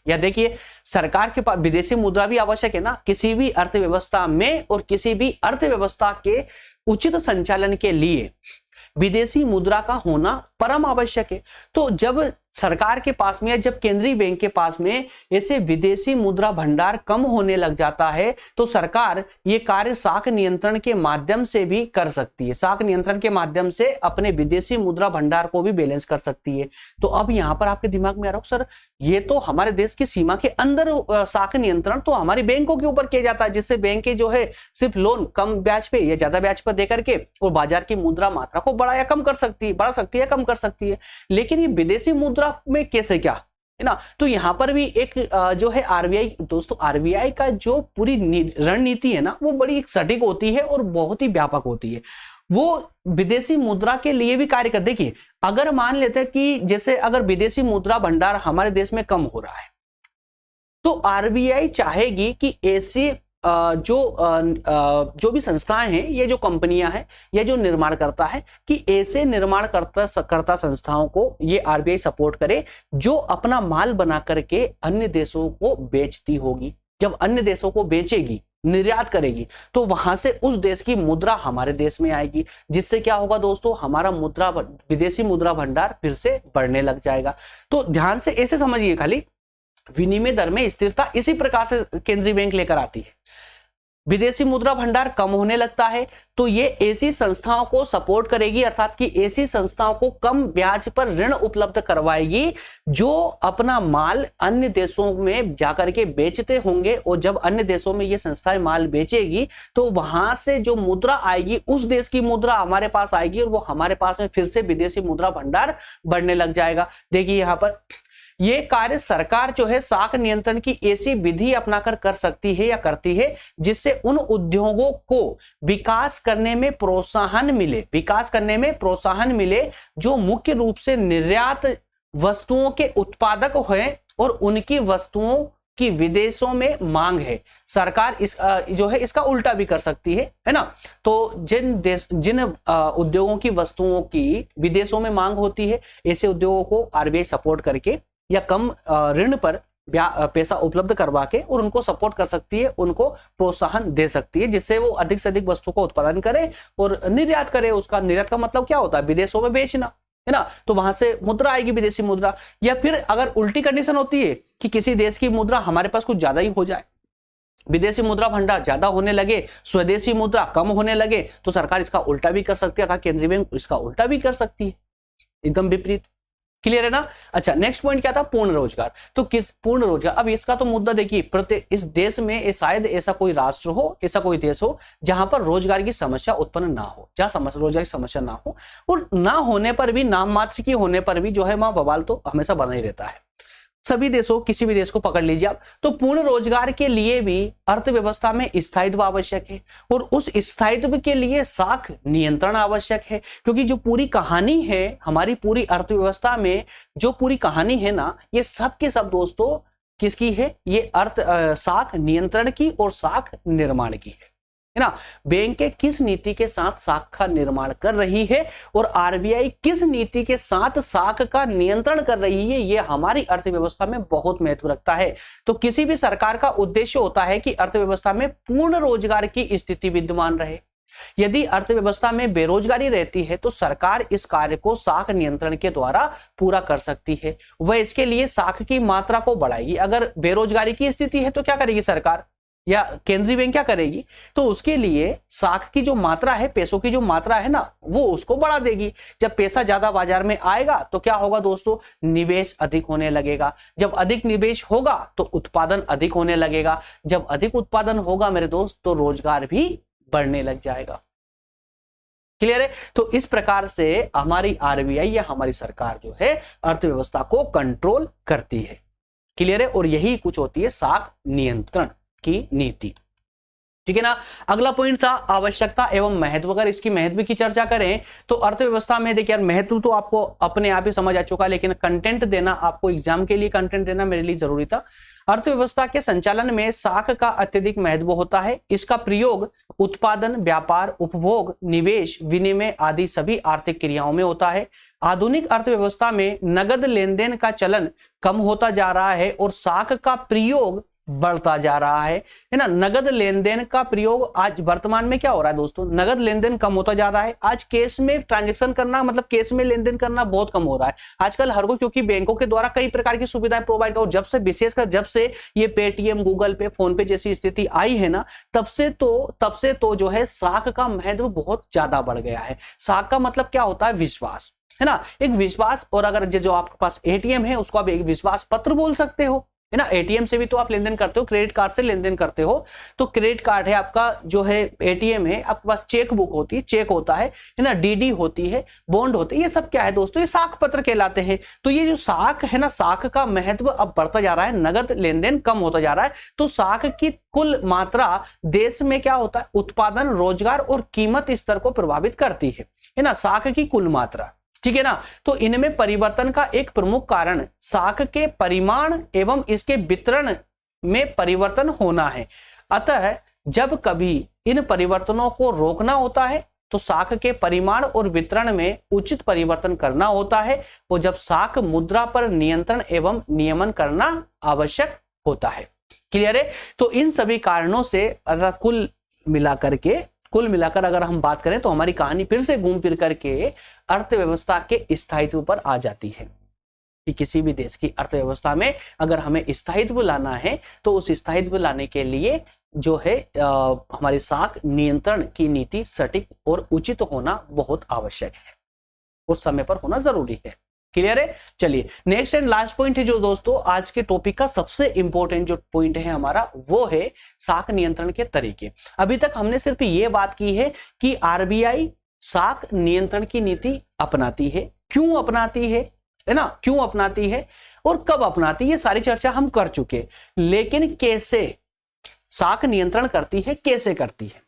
या देखिए सरकार के पास विदेशी मुद्रा भी आवश्यक है ना किसी भी अर्थव्यवस्था में, और किसी भी अर्थव्यवस्था के उचित संचालन के लिए विदेशी मुद्रा का होना परम आवश्यक है। तो जब सरकार के पास में या जब केंद्रीय बैंक के पास में ऐसे विदेशी मुद्रा भंडार कम होने लग जाता है तो सरकार ये कार्य साख नियंत्रण के माध्यम से भी कर सकती है। साख नियंत्रण के माध्यम से अपने विदेशी मुद्रा भंडार को भी बैलेंस कर सकती है। तो अब यहां पर आपके दिमाग में आ रहा हो, सर ये तो हमारे देश की सीमा के अंदर साख नियंत्रण तो हमारी बैंकों के ऊपर किया जाता है, जिससे बैंक जो है सिर्फ लोन कम ब्याज पे या ज्यादा ब्याज पर देकर के और बाजार की मुद्रा मात्रा को बढ़ा या कम कर सकती है, बढ़ा सकती है, कम कर सकती है। लेकिन ये विदेशी मुद्रा में कैसे, क्या है ना। तो यहां पर भी एक जो है आरबीआई, दोस्तों आरबीआई का जो पूरी रणनीति है ना वो बड़ी एक सटीक होती है और बहुत ही व्यापक होती है। वो विदेशी मुद्रा के लिए भी कार्य कर, देखिए अगर मान लेते हैं कि जैसे अगर विदेशी मुद्रा भंडार हमारे देश में कम हो रहा है तो आरबीआई चाहेगी कि ऐसी जो भी संस्थाएं हैं, ये जो कंपनियां हैं या जो निर्माण करता है, कि ऐसे निर्माण करता संस्थाओं को ये आरबीआई सपोर्ट करे जो अपना माल बना करके अन्य देशों को बेचती होगी। जब अन्य देशों को बेचेगी, निर्यात करेगी, तो वहां से उस देश की मुद्रा हमारे देश में आएगी, जिससे क्या होगा दोस्तों, हमारा विदेशी मुद्रा भंडार फिर से बढ़ने लग जाएगा। तो ध्यान से ऐसे समझिए, खाली विनिमय दर में स्थिरता इसी प्रकार से केंद्रीय बैंक लेकर आती है। विदेशी मुद्रा भंडार कम होने लगता है तो ये ऐसी संस्थाओं को सपोर्ट करेगी, अर्थात कि ऐसी संस्थाओं को कम ब्याज पर ऋण उपलब्ध करवाएगी जो अपना माल अन्य देशों में जाकर के बेचते होंगे। और जब अन्य देशों में ये संस्थाएं माल बेचेगी तो वहां से जो मुद्रा आएगी उस देश की मुद्रा हमारे पास आएगी और वो हमारे पास में फिर से विदेशी मुद्रा भंडार बढ़ने लग जाएगा। देखिए यहाँ पर ये कार्य सरकार जो है साख नियंत्रण की ऐसी विधि अपनाकर कर सकती है या करती है जिससे उन उद्योगों को विकास करने में प्रोत्साहन मिले जो मुख्य रूप से निर्यात वस्तुओं के उत्पादक हैं और उनकी वस्तुओं की विदेशों में मांग है। सरकार जो है इसका उल्टा भी कर सकती है ना। तो जिन उद्योगों की वस्तुओं की विदेशों में मांग होती है, ऐसे उद्योगों को आरबीआई सपोर्ट करके या कम ऋण पर पैसा उपलब्ध करवा के और उनको सपोर्ट कर सकती है, उनको प्रोत्साहन दे सकती है, जिससे वो अधिक से अधिक वस्तु का उत्पादन करे और निर्यात करे। उसका निर्यात का मतलब क्या होता है, विदेशों में बेचना, है ना। तो वहां से मुद्रा आएगी, विदेशी मुद्रा। या फिर अगर उल्टी कंडीशन होती है कि किसी देश की मुद्रा हमारे पास कुछ ज्यादा ही हो जाए, विदेशी मुद्रा भंडार ज्यादा होने लगे, स्वदेशी मुद्रा कम होने लगे, तो सरकार इसका उल्टा भी कर सकती है, केंद्रीय बैंक इसका उल्टा भी कर सकती है, एकदम विपरीत। क्लियर है ना। अच्छा, नेक्स्ट पॉइंट क्या था, पूर्ण रोजगार। तो किस पूर्ण रोजगार, अब इसका तो मुद्दा देखिए, इस देश में शायद ऐसा कोई राष्ट्र हो, ऐसा कोई देश हो जहां पर रोजगार की समस्या उत्पन्न ना हो, जहां रोजगार की समस्या ना हो, और ना होने पर भी, नाम मात्र की होने पर भी जो है वहां बवाल तो हमेशा बना ही रहता है। सभी देशों, किसी भी देश को पकड़ लीजिए आप, तो पूर्ण रोजगार के लिए भी अर्थव्यवस्था में स्थायित्व आवश्यक है, और उस स्थायित्व के लिए साख नियंत्रण आवश्यक है। क्योंकि जो पूरी कहानी है हमारी पूरी अर्थव्यवस्था में, जो पूरी कहानी है ना, ये सब के सब दोस्तों किसकी है? ये साख नियंत्रण की और साख निर्माण की है ना। बैंकें किस नीति के साथ साख का निर्माण कर रही है और आरबीआई किस नीति के साथ साख का नियंत्रण कर रही है, ये हमारी अर्थव्यवस्था में बहुत महत्व रखता है। तो किसी भी सरकार का उद्देश्य होता है कि अर्थव्यवस्था में पूर्ण रोजगार की स्थिति विद्यमान रहे। यदि अर्थव्यवस्था में बेरोजगारी रहती है तो सरकार इस कार्य को साख नियंत्रण के द्वारा पूरा कर सकती है। वह इसके लिए साख की मात्रा को बढ़ाएगी। अगर बेरोजगारी की स्थिति है तो क्या करेगी सरकार या केंद्रीय बैंक क्या करेगी? तो उसके लिए साख की जो मात्रा है, पैसों की जो मात्रा है ना, वो उसको बढ़ा देगी। जब पैसा ज्यादा बाजार में आएगा तो क्या होगा दोस्तों? निवेश अधिक होने लगेगा। जब अधिक निवेश होगा तो उत्पादन अधिक होने लगेगा। जब अधिक उत्पादन होगा मेरे दोस्त तो रोजगार भी बढ़ने लग जाएगा। क्लियर है? तो इस प्रकार से हमारी आरबीआई या हमारी सरकार जो है अर्थव्यवस्था को कंट्रोल करती है। क्लियर है? और यही कुछ होती है साख नियंत्रण की नीति। ठीक है ना। अगला पॉइंट था आवश्यकता एवं महत्व। अगर इसकी महत्व की चर्चा करें तो अर्थव्यवस्था में देखिए यार, महत्व तो आपको अपने आप ही समझ आ चुका, लेकिन कंटेंट देना, आपको एग्जाम के लिए कंटेंट देना मेरे लिए जरूरी था। अर्थव्यवस्था के संचालन में साख का अत्यधिक महत्व होता है। इसका प्रयोग उत्पादन, व्यापार, उपभोग, निवेश, विनिमय आदि सभी आर्थिक क्रियाओं में होता है। आधुनिक अर्थव्यवस्था में नगद लेन देन का चलन कम होता जा रहा है और साख का प्रयोग बढ़ता जा रहा है ना। नगद लेन देन का प्रयोग आज वर्तमान में क्या हो रहा है दोस्तों? नगद लेन देन कम होता जा रहा है। आज केस में ट्रांजैक्शन करना, मतलब केस में लेन देन करना बहुत कम हो रहा है आजकल हर कोई, क्योंकि बैंकों के द्वारा कई प्रकार की सुविधाएं प्रोवाइड, और जब से विशेषकर जब से ये पेटीएम, गूगल पे, फोन पे जैसी स्थिति आई है ना, तब से तो जो है साख का महत्व बहुत ज्यादा बढ़ गया है। साख का मतलब क्या होता है? विश्वास, है ना। एक विश्वास, और अगर जो आपके पास एटीएम है उसको आप एक विश्वास पत्र बोल सकते हो, है ना। एटीएम से भी तो आप लेन देन करते हो, क्रेडिट कार्ड से लेन देन करते हो, तो क्रेडिट कार्ड है आपका, जो है एटीएम है, आपके पास चेक बुक होती है, चेक होता है ना, डीडी होती है, बॉन्ड होते हैं, ये सब क्या है दोस्तों? ये साख पत्र कहलाते हैं। तो ये जो साख है ना, साख का महत्व अब बढ़ता जा रहा है, नगद लेन देन कम होता जा रहा है। तो साख की कुल मात्रा देश में क्या होता है? उत्पादन, रोजगार और कीमत स्तर को प्रभावित करती है ना, साख की कुल मात्रा। ठीक है ना। तो इनमें परिवर्तन का एक प्रमुख कारण साख के परिमाण एवं इसके वितरण में परिवर्तन होना है। अतः जब कभी इन परिवर्तनों को रोकना होता है तो साख के परिमाण और वितरण में उचित परिवर्तन करना होता है, और जब साख मुद्रा पर नियंत्रण एवं नियमन करना आवश्यक होता है। क्लियर है? तो इन सभी कारणों से अगर कुल मिलाकर अगर हम बात करें तो हमारी कहानी फिर से घूम फिर करके अर्थव्यवस्था के स्थायित्व पर आ जाती है कि किसी भी देश की अर्थव्यवस्था में अगर हमें स्थायित्व लाना है तो उस स्थायित्व लाने के लिए जो है हमारी साख नियंत्रण की नीति सटीक और उचित होना बहुत आवश्यक है, उस समय पर होना जरूरी है। क्लियर है? चलिए नेक्स्ट एंड लास्ट पॉइंट है जो दोस्तों आज के टॉपिक का सबसे इंपॉर्टेंट जो पॉइंट है हमारा, वो है साख नियंत्रण के तरीके। अभी तक हमने सिर्फ ये बात की है कि आरबीआई साख नियंत्रण की नीति अपनाती है, क्यों अपनाती है ना, क्यों अपनाती है और कब अपनाती है, ये सारी चर्चा हम कर चुके। लेकिन कैसे साख नियंत्रण करती है, कैसे करती है,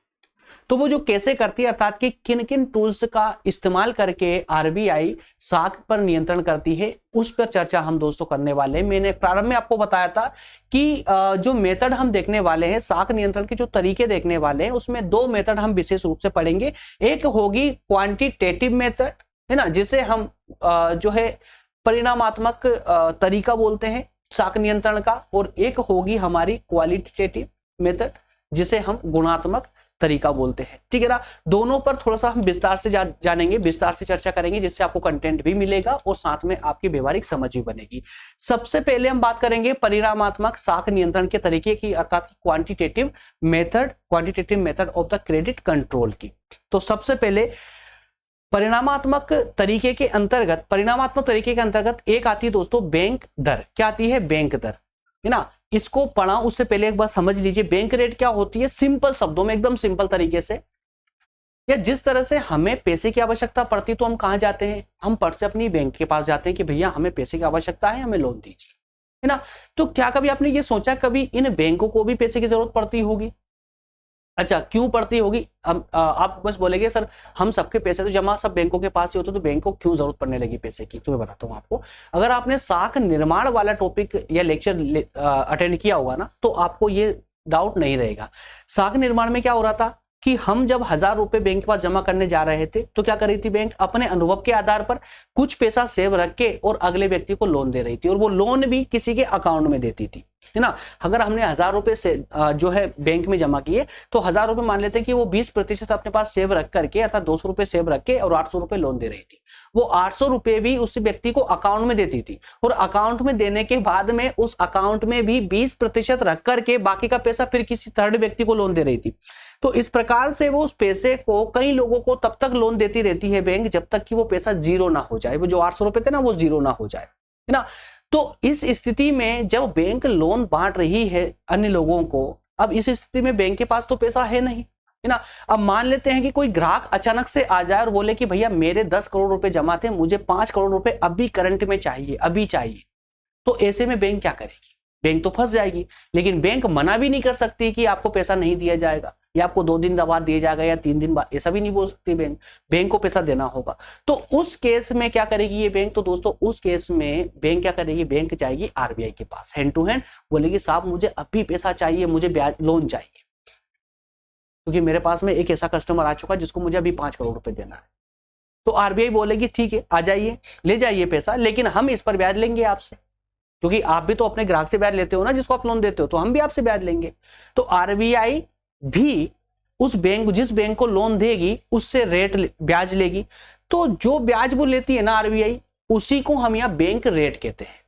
तो वो जो कैसे करती है अर्थात कि किन किन टूल्स का इस्तेमाल करके आरबीआई साख पर नियंत्रण करती है, उस पर चर्चा हम दोस्तों करने वाले हैं। मैंने प्रारंभ में आपको बताया था कि जो मेथड हम देखने वाले हैं, साख नियंत्रण के जो तरीके देखने वाले हैं, उसमें दो मेथड हम विशेष रूप से पढ़ेंगे। एक होगी क्वांटिटेटिव मेथड, है ना, जिसे हम जो है परिणामात्मक तरीका बोलते हैं साख नियंत्रण का, और एक होगी हमारी क्वालिटेटिव मेथड जिसे हम गुणात्मक तरीका बोलते हैं। ठीक है ना। दोनों पर थोड़ा सा हम विस्तार से जानेंगे, विस्तार से चर्चा करेंगे, जिससे आपको कंटेंट भी मिलेगा और साथ में आपकी व्यवहारिक समझ भी बनेगी। सबसे पहले हम बात करेंगे परिणामात्मक साख नियंत्रण के तरीके की, अर्थात quantitative method of the credit control की। तो सबसे पहले परिणामात्मक तरीके के अंतर्गत एक आती है दोस्तों बैंक दर। क्या आती है? बैंक दर, है ना। इसको पढ़ा उससे पहले एक बार समझ लीजिए बैंक रेट क्या होती है, सिंपल शब्दों में, एकदम सिंपल तरीके से। या जिस तरह से हमें पैसे की आवश्यकता पड़ती तो हम कहां जाते हैं? हम फट से अपनी बैंक के पास जाते हैं कि भैया हमें पैसे की आवश्यकता है, हमें लोन दीजिए। है ना। तो क्या कभी आपने ये सोचा कभी इन बैंकों को भी पैसे की जरूरत पड़ती होगी? अच्छा, क्यों पड़ती होगी? आप बस बोलेंगे सर हम सबके पैसे तो जमा सब बैंकों के पास ही होते तो बैंक को क्यों जरूरत पड़ने लगी पैसे की? तो मैं बताता हूँ आपको। अगर आपने साख निर्माण वाला टॉपिक या लेक्चर अटेंड किया हुआ ना, तो आपको ये डाउट नहीं रहेगा। साख निर्माण में क्या हो रहा था कि हम जब 1000 रुपए बैंक के पास जमा करने जा रहे थे तो क्या कर रही थी बैंक? अपने अनुभव के आधार पर कुछ पैसा सेव रख के और अगले व्यक्ति को लोन दे रही थी, और वो लोन भी किसी के अकाउंट में देती थी, है ना। अगर हमने 1000 रुपए से जो है बैंक में जमा किए तो 1000 रुपए मान लेते हैं कि वो 20% अपने पास सेव रख करके, अर्थात 200 रुपए सेव रख के और 800 रुपए लोन दे रही थी। वो 800 रुपए भी उस व्यक्ति को अकाउंट में देती थी, और अकाउंट में देने के बाद में उस अकाउंट में भी 20% रख करके बाकी का पैसा फिर किसी थर्ड व्यक्ति को लोन दे रही थी। तो इस प्रकार से वो उस पैसे को कई लोगों को तब तक लोन देती रहती है बैंक जब तक कि वो पैसा जीरो ना हो जाए, वो जो 800 रुपए थे ना वो जीरो ना हो जाए, है ना। तो इस स्थिति में जब बैंक लोन बांट रही है अन्य लोगों को, अब इस स्थिति में बैंक के पास तो पैसा है नहीं, है ना। अब मान लेते हैं कि कोई ग्राहक अचानक से आ जाए और बोले कि भैया मेरे 10 करोड़ रुपए जमा थे, मुझे 5 करोड़ रुपए अभी करंट में चाहिए, अभी चाहिए। तो ऐसे में बैंक क्या करेगी? बैंक तो फंस जाएगी। लेकिन बैंक मना भी नहीं कर सकती कि आपको पैसा नहीं दिया जाएगा, या आपको 2 दिन बाद दिया जाएगा या 3 दिन बाद, ऐसा भी नहीं बोल सकती बैंक। बैंक को पैसा देना होगा। तो उस केस में क्या करेगी ये बैंक? तो दोस्तों उस केस में बैंक क्या करेगी? बैंक जाएगी आरबीआई के पास, हैंड टू हैंड बोलेगी साहब मुझे अभी पैसा चाहिए, मुझे ब्याज लोन चाहिए, क्योंकि मेरे पास में एक ऐसा कस्टमर आ चुका है जिसको मुझे अभी 5 करोड़ रुपए देना है। तो आरबीआई बोलेगी ठीक है आ जाइए, ले जाइए पैसा, लेकिन हम इस पर ब्याज लेंगे आपसे, क्योंकि आप भी तो अपने ग्राहक से ब्याज लेते हो ना, जिसको आप लोन देते हो, तो हम भी आपसे ब्याज लेंगे। तो आरबीआई भी उस बैंक, जिस बैंक को लोन देगी उससे रेट ब्याज लेगी। तो जो ब्याज वो लेती है ना आरबीआई, उसी को हम यहां बैंक रेट कहते हैं।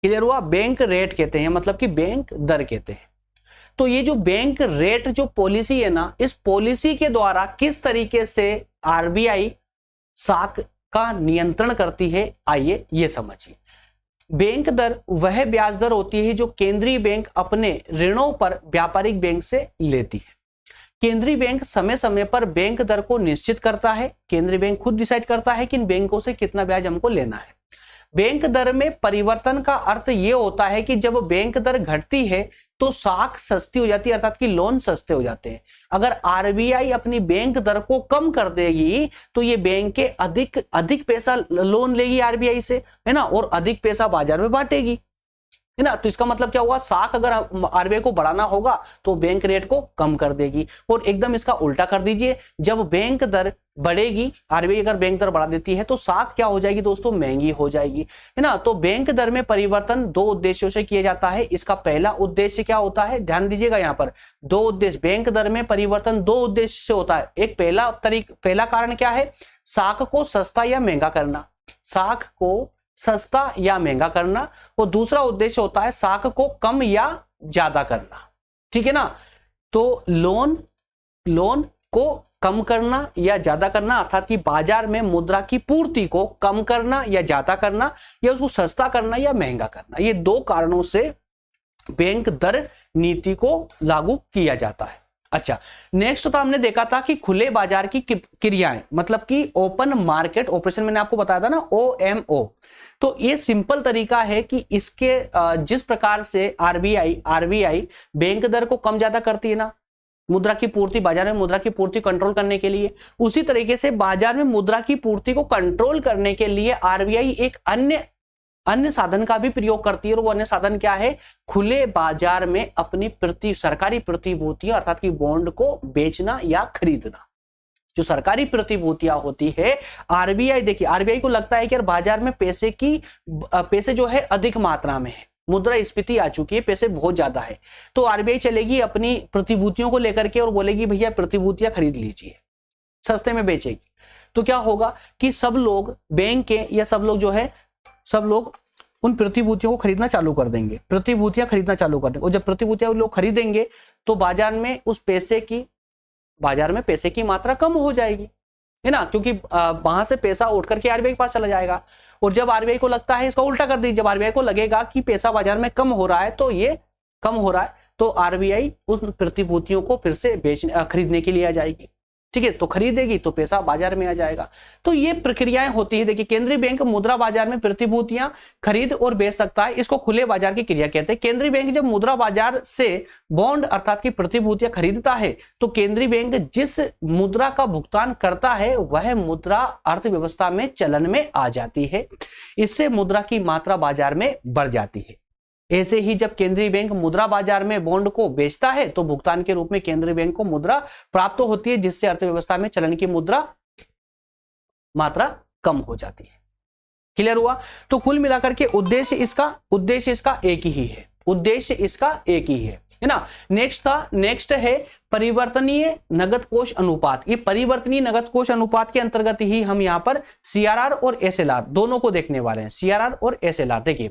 क्लियर हुआ? बैंक रेट कहते हैं, मतलब कि बैंक दर कहते हैं। तो ये जो बैंक रेट जो पॉलिसी है ना, इस पॉलिसी के द्वारा किस तरीके से आरबीआई साख का नियंत्रण करती है, आइए ये समझिए। बैंक दर वह ब्याज दर होती है जो केंद्रीय बैंक अपने ऋणों पर व्यापारिक बैंक से लेती है। केंद्रीय बैंक समय समय पर बैंक दर को निश्चित करता है। केंद्रीय बैंक खुद डिसाइड करता है कि इन बैंकों से कितना ब्याज हमको लेना है। बैंक दर में परिवर्तन का अर्थ यह होता है कि जब बैंक दर घटती है तो साख सस्ती हो जाती है, अर्थात कि लोन सस्ते हो जाते हैं। अगर आरबीआई अपनी बैंक दर को कम कर देगी तो ये बैंक के अधिक पैसा लोन लेगी आरबीआई से, है ना, और अधिक पैसा बाजार में बांटेगी, है ना। तो इसका मतलब क्या हुआ? साख अगर आरबीआई को बढ़ाना होगा तो बैंक रेट को कम कर देगी। और एकदम इसका उल्टा कर दीजिए, जब बैंक दर बढ़ेगी, आरबीआई अगर बैंक दर बढ़ा देती है तो साख क्या हो जाएगी दोस्तों? महंगी हो जाएगी, है ना। तो बैंक दर में परिवर्तन 2 उद्देश्यों से किया जाता है। इसका पहला उद्देश्य क्या होता है? ध्यान दीजिएगा यहाँ पर 2 उद्देश्य। बैंक दर में परिवर्तन 2 उद्देश्य से होता है। एक पहला कारण क्या है? साख को सस्ता या महंगा करना, साख को सस्ता या महंगा करना। और दूसरा उद्देश्य होता है साख को कम या ज्यादा करना, ठीक है ना। तो लोन को कम करना या ज्यादा करना, अर्थात कि बाजार में मुद्रा की पूर्ति को कम करना या ज्यादा करना, या उसको सस्ता करना या महंगा करना, ये 2 कारणों से बैंक दर नीति को लागू किया जाता है। अच्छा, नेक्स्ट तो हमने देखा था कि खुले बाजार की क्रियाएं, मतलब कि ओपन मार्केट ऑपरेशन, मैंने आपको बताया था ना, OMO। तो ये सिंपल तरीका है कि इसके जिस प्रकार से आरबीआई बैंक दर को कम ज्यादा करती है ना, मुद्रा की पूर्ति, बाजार में मुद्रा की पूर्ति कंट्रोल करने के लिए, उसी तरीके से बाजार में मुद्रा की पूर्ति को कंट्रोल करने के लिए आरबीआई एक अन्य साधन का भी प्रयोग करती है। और वो अन्य साधन क्या है? खुले बाजार में अपनी सरकारी प्रतिभूतियां, अर्थात कि बॉन्ड को बेचना या खरीदना। जो सरकारी प्रतिभूतियां होती है, आरबीआई, देखिए आरबीआई को लगता है कि यार बाजार में पैसे जो है अधिक मात्रा में है, मुद्रास्फीति आ चुकी है, पैसे बहुत ज्यादा है। तो आरबीआई चलेगी अपनी प्रतिभूतियों को लेकर के और बोलेगी भैया प्रतिभूतियां खरीद लीजिए, सस्ते में बेचेगी। तो क्या होगा कि सब लोग बैंक के या सब लोग उन प्रतिभूतियों को खरीदना चालू कर देंगे, प्रतिभूतियां खरीदना चालू कर देंगे। और जब प्रतिभूतियां लोग खरीदेंगे तो बाजार में पैसे की मात्रा कम हो जाएगी, है ना, क्योंकि वहां से पैसा उठ करके आरबीआई के पास चला जाएगा। और जब आरबीआई को लगता है, इसका उल्टा कर दीजिए, जब आरबीआई को लगेगा कि पैसा बाजार में कम हो रहा है तो ये कम हो रहा है, तो आरबीआई उन प्रतिभूतियों को फिर से खरीदने के लिए आ जाएगी। ठीक है, तो खरीदेगी तो पैसा बाजार में आ जाएगा। तो ये प्रक्रियाएं होती है। देखिए, केंद्रीय बैंक मुद्रा बाजार में प्रतिभूतियां खरीद और बेच सकता है, इसको खुले बाजार की क्रिया कहते हैं। केंद्रीय बैंक जब मुद्रा बाजार से बॉन्ड अर्थात की प्रतिभूतियां खरीदता है तो केंद्रीय बैंक जिस मुद्रा का भुगतान करता है वह मुद्रा अर्थव्यवस्था में चलन में आ जाती है, इससे मुद्रा की मात्रा बाजार में बढ़ जाती है। ऐसे ही जब केंद्रीय बैंक मुद्रा बाजार में बॉन्ड को बेचता है तो भुगतान के रूप में केंद्रीय बैंक को मुद्रा प्राप्त होती है, जिससे अर्थव्यवस्था में चलन की मुद्रा मात्रा कम हो जाती है। क्लियर हुआ? तो कुल मिलाकर के उद्देश्य इसका एक ही है, उद्देश्य इसका एक ही है ना। नेक्स्ट है परिवर्तनीय नगद कोष अनुपात। ये परिवर्तनीय नगद कोष अनुपात के अंतर्गत ही हम यहां पर सीआरआर और एसएलआर दोनों को देखने वाले हैं। सीआरआर और एसएलआर, देखिए,